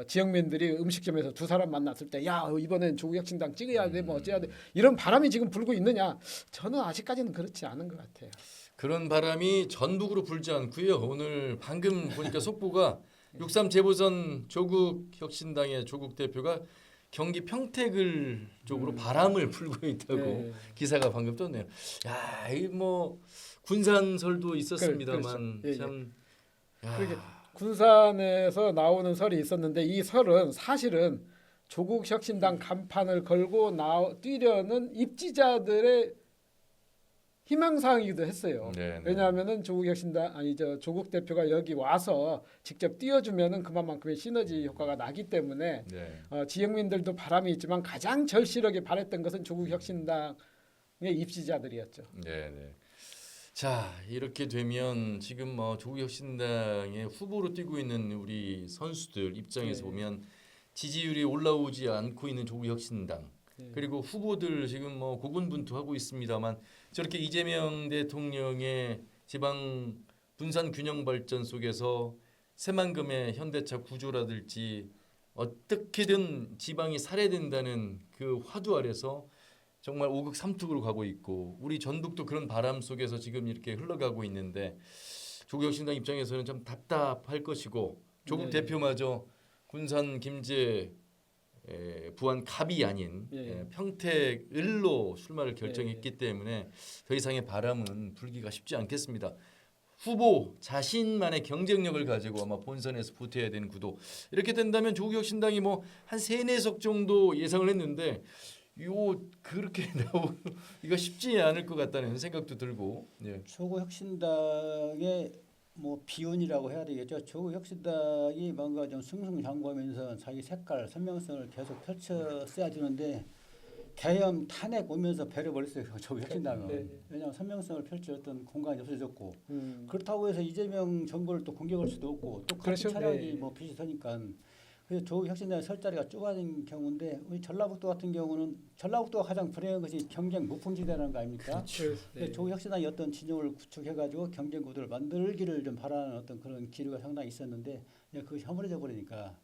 지역민들이 음식점에서 2사람 만났을 때 야 이번엔 조국 혁신당 찍어야 돼 뭐 어째야 돼 이런 바람이 지금 불고 있느냐? 저는 아직까지는 그렇지 않은 것 같아요. 그런 바람이 전북으로 불지 않고요. 오늘 방금 보니까 속보가 6.3 재보선 조국 혁신당의 조국 대표가 경기 평택을 쪽으로 바람을 불고 있다고 네. 기사가 방금 떴네요. 야, 이 뭐 군산설도 있었습니다만 그렇죠. 예, 참. 그러게 군산에서 나오는 설이 있었는데 이 설은 사실은 조국 혁신당 간판을 걸고 뛰려는 입지자들의 희망사항이기도 했어요. 네네. 왜냐하면은 조국 대표가 여기 와서 직접 띄워주면은 그만큼의 시너지 효과가 나기 때문에 네. 지역민들도 바람이 있지만 가장 절실하게 바랬던 것은 조국 혁신당의 입지자들이었죠. 네. 자, 이렇게 되면 지금 뭐 조국 혁신당의 후보로 뛰고 있는 우리 선수들 입장에서 네. 보면 지지율이 올라오지 않고 있는 조국 혁신당 그리고 후보들 지금 뭐 고군분투하고 있습니다만 저렇게 이재명 대통령의 지방 분산 균형 발전 속에서 새만금의 현대차 구조라든지 어떻게든 지방이 살해된다는 그 화두 아래서 정말 오극삼특으로 가고 있고 우리 전북도 그런 바람 속에서 지금 이렇게 흘러가고 있는데 조국 혁신당 입장에서는 좀 답답할 것이고 조국 네. 대표마저 군산 김제 부안 갑이 아닌 예. 평택을로 출마를 결정했기 때문에 더 이상의 바람은 불기가 쉽지 않겠습니다. 후보 자신만의 경쟁력을 가지고 아마 본선에서 붙어야 되는 구도. 이렇게 된다면 조국혁신당이 뭐 한 3-4석 정도 예상을 했는데 요 그렇게 나오기가 쉽지 않을 것 같다는 생각도 들고. 예. 조국혁신당의 뭐 비운이라고 해야 되겠죠. 조국혁신당이 뭔가 좀 승승장구하면서 자기 색깔, 선명성을 계속 펼쳤어야 되는데 계엄 탄핵 오면서 배려버렸어요. 조국혁신당은. 네. 왜냐하면 선명성을 펼쳤던 공간이 없어졌고 그렇다고 해서 이재명 정부를 또 공격할 수도 없고 또 같은 그렇죠. 차량이 네. 뭐 빛이 서니까 그래서 조국혁신당의 설 자리가 좁아진 경우인데 우리 전라북도 같은 경우는 전라북도가 가장 불행한 것이 경쟁 무풍지대라는 거 아닙니까? 네. 조국혁신당이 어떤 진영을 구축해가지고 경쟁 구도를 만들기를 좀 바라는 어떤 그런 기류가 상당히 있었는데 그것이 허물어져 버리니까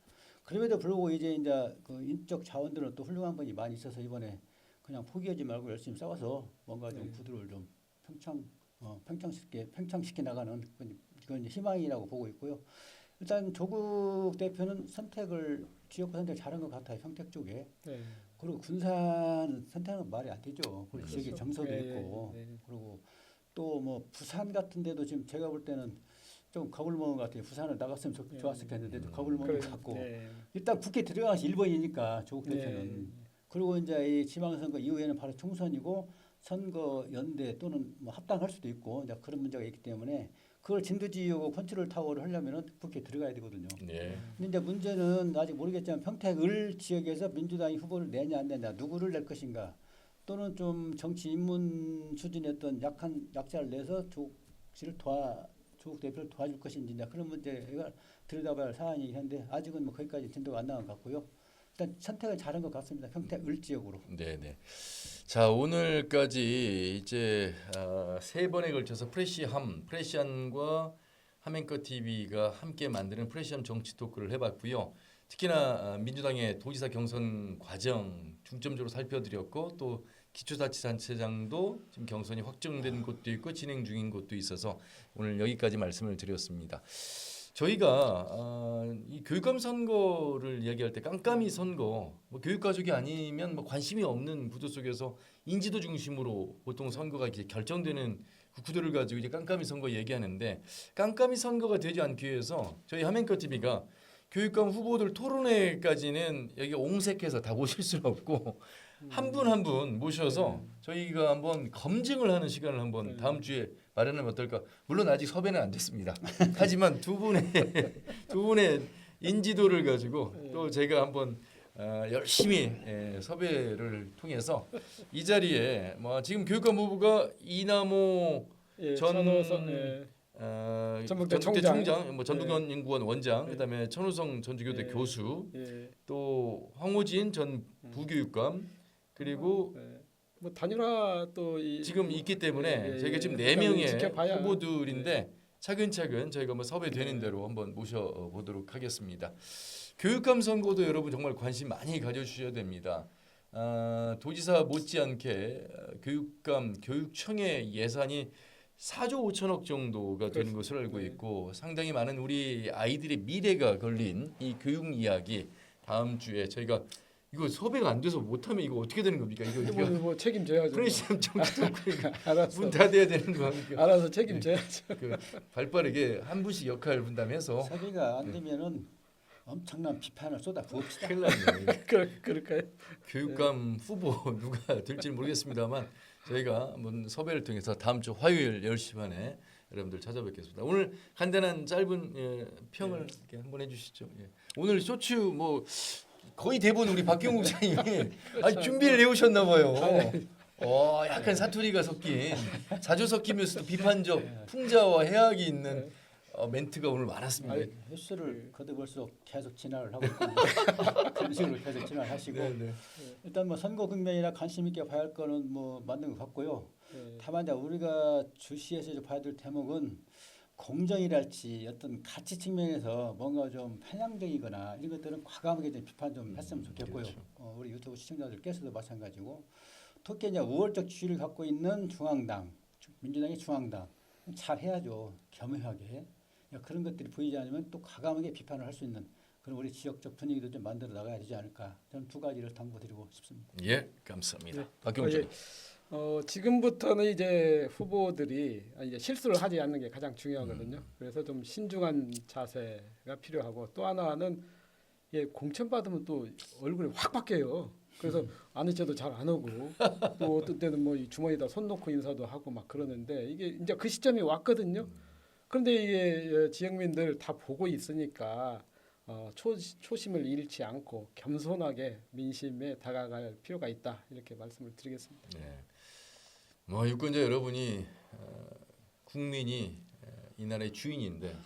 그럼에도 불구하고 이제 그 인적 자원들은 또 훌륭한 분이 많이 있어서 이번에 그냥 포기하지 말고 열심히 싸워서 뭔가 좀 구도를 좀 팽창시켜 나가는 그건 이제 희망이라고 보고 있고요. 일단 조국 대표는 지역구 선택 잘한 것 같아요. 평택 쪽에. 네. 그리고 군산 선택은 말이 안 되죠. 그리고 지역에 그렇죠. 정서도 예, 있고 예, 예. 그리고 또 뭐 부산 같은 데도 지금 제가 볼 때는 좀 겁을 먹은 것 같아요. 부산을 나갔으면 좋았을 텐데 겁을 먹은 것 같고 네. 일단 국회 들어가서 1번이니까 조국 대표는 네. 그리고 이제 이 지방선거 이후에는 바로 총선이고 선거 연대 또는 뭐 합당할 수도 있고 이제 그런 문제가 있기 때문에 그걸 진두지휘하고 컨트롤 타워를 하려면은 국회에 들어가야 되거든요. 네. 근데 이제 문제는 아직 모르겠지만 평택을 지역에서 민주당이 후보를 내냐 안 내냐 누구를 낼 것인가 또는 좀 정치 입문 수준의 어떤 약자를 내서 조국 대표를 도와줄 것인지 이제 그런 문제가 들여다봐야 할 사안이긴 한데 아직은 뭐 거기까지 진도가 안 나간 것 같고요. 일단 선택을 잘한 것 같습니다. 평택을 지역으로. 네네. 자 오늘까지 이제 3번에 걸쳐서 프레시안과 함앤커 TV가 함께 만드는 프레시안 정치 토크를 해봤고요. 특히나 민주당의 도지사 경선 과정 중점적으로 살펴드렸고 또 기초자치단체장도 지금 경선이 확정된 곳도 있고 진행 중인 곳도 있어서 오늘 여기까지 말씀을 드렸습니다. 저희가 이 교육감 선거를 이야기할 때 깜깜이 선거, 뭐 교육가족이 아니면 뭐 관심이 없는 구도 속에서 인지도 중심으로 보통 선거가 이렇게 결정되는 그 구도를 가지고 이제 깜깜이 선거 얘기하는데 깜깜이 선거가 되지 않기 위해서 저희 함앤커 TV가 교육감 후보들 토론회까지는 여기 옹색해서 다 모실 수는 없고 한 분 한 분 모셔서 저희가 한번 검증을 하는 시간을 한번 다음 주에 마련하면 어떨까? 물론 아직 섭외는 안 됐습니다. 하지만 두 분의 인지도를 가지고 또 제가 한번 열심히 섭외를 통해서 이 자리에 뭐 지금 교육감 후보가 이남호 예, 전 천호성, 예. 전북대 총장, 뭐 예. 전북연 연구원 원장, 예. 그다음에 천호성 전주교대 예. 교수, 예. 또 황호진 전 부교육감 그리고 뭐 단일화 또 지금 있기 때문에 저희가 지금 4명의 지켜봐야. 후보들인데 차근차근 저희가 뭐 섭외되는 대로 한번 모셔보도록 하겠습니다. 교육감 선거도 여러분 정말 관심 많이 가져주셔야 됩니다. 도지사 못지않게 교육감 교육청의 예산이 4조 5천억 정도가 되는 것으로 알고 있고 상당히 많은 우리 아이들의 미래가 걸린 이 교육 이야기 다음 주에 저희가 이거 섭외가 안 돼서 못하면 이거 어떻게 되는 겁니까? 이거 뭐 책임져야죠. 프레시엄 정치도 알았어. 문 닫아야 되는 거 아닙니까? 알아서 책임져야죠. 그 발빠르게 한 분씩 역할 분담해서 섭외가 안 되면은 엄청난 비판을 쏟아 부읍시다. 큰일 났네요. 그럴까요? 교육감 후보 누가 될지는 모르겠습니다만 저희가 한번 섭외를 통해서 다음 주 화요일 10시 반에 여러분들 찾아뵙겠습니다. 오늘 간단한 짧은 평을 이렇게 한번 해주시죠. 예. 오늘 쇼츠 뭐 거의 대부분 우리 박경욱 장님이 아주 준비를 해오셨나 봐요. 약간 사투리가 섞인 자주 섞이면서도 비판적 풍자와 해악이 있는 멘트가 오늘 많았습니다. 횟수를 거듭할수록 계속 진화를 하고 있고 그런 식으로 계속 진화하시고 네. 일단 뭐 선거 국면이나 관심 있게 봐야 할 거는 뭐 맞는 것 같고요. 네. 다만 이제 우리가 주시해서 봐야 될 대목은 공정이랄지 어떤 가치 측면에서 뭔가 좀 편향적이거나 이런 것들은 과감하게 좀 비판 좀 했으면 좋겠고요. 그렇죠. 우리 유튜브 시청자들께서도 마찬가지고 특히 이제 우월적 지위를 갖고 있는 중앙당, 민주당의 중앙당 잘 해야죠. 겸허하게. 그런 것들이 보이지 않으면 또 과감하게 비판을 할 수 있는 그런 우리 지역적 분위기도 좀 만들어 나가야 되지 않을까. 저는 두 가지를 당부드리고 싶습니다. 예, 감사합니다. 네. 박경준. 지금부터는 이제 후보들이 이제 실수를 하지 않는 게 가장 중요하거든요. 그래서 좀 신중한 자세가 필요하고 또 하나는 공천 받으면 또 얼굴이 확 바뀌어요. 그래서 아는 척도 잘 안 하고 또 어떤 때는 뭐 이 주머니에다 손 놓고 인사도 하고 막 그러는데 이게 이제 그 시점이 왔거든요. 그런데 이게 지역민들 다 보고 있으니까 초심을 잃지 않고 겸손하게 민심에 다가갈 필요가 있다 이렇게 말씀을 드리겠습니다. 네. 뭐 유권자 여러분이 국민이 이 나라의 주인인데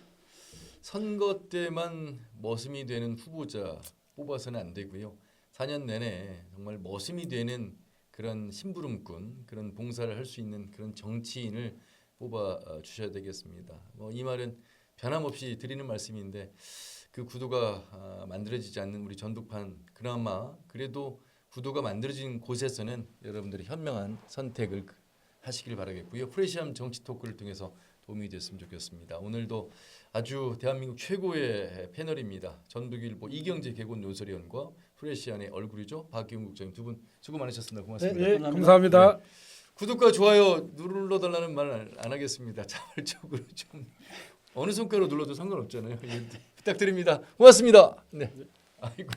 선거 때만 머슴이 되는 후보자 뽑아서는 안 되고요. 4년 내내 정말 머슴이 되는 그런 심부름꾼, 그런 봉사를 할 수 있는 그런 정치인을 뽑아 주셔야 되겠습니다. 뭐 이 말은 변함없이 드리는 말씀인데 그 구도가 만들어지지 않는 우리 전북판 그나마 그래도 구도가 만들어진 곳에서는 여러분들이 현명한 선택을 하시길 바라겠고요. 프레시함 정치 토크를 통해서 도움이 됐으면 좋겠습니다. 오늘도 아주 대한민국 최고의 패널입니다. 전북일보 이경재 개곤 논설위원과 프레시안의 얼굴이죠. 박기웅 국장님 두 분 수고 많으셨습니다. 고맙습니다. 네, 감사합니다. 구독과 좋아요 눌러달라는 말 안 하겠습니다. 자발적으로 좀 어느 손가락 눌러도 상관없잖아요. 예, 부탁드립니다. 고맙습니다. 네. 아이고.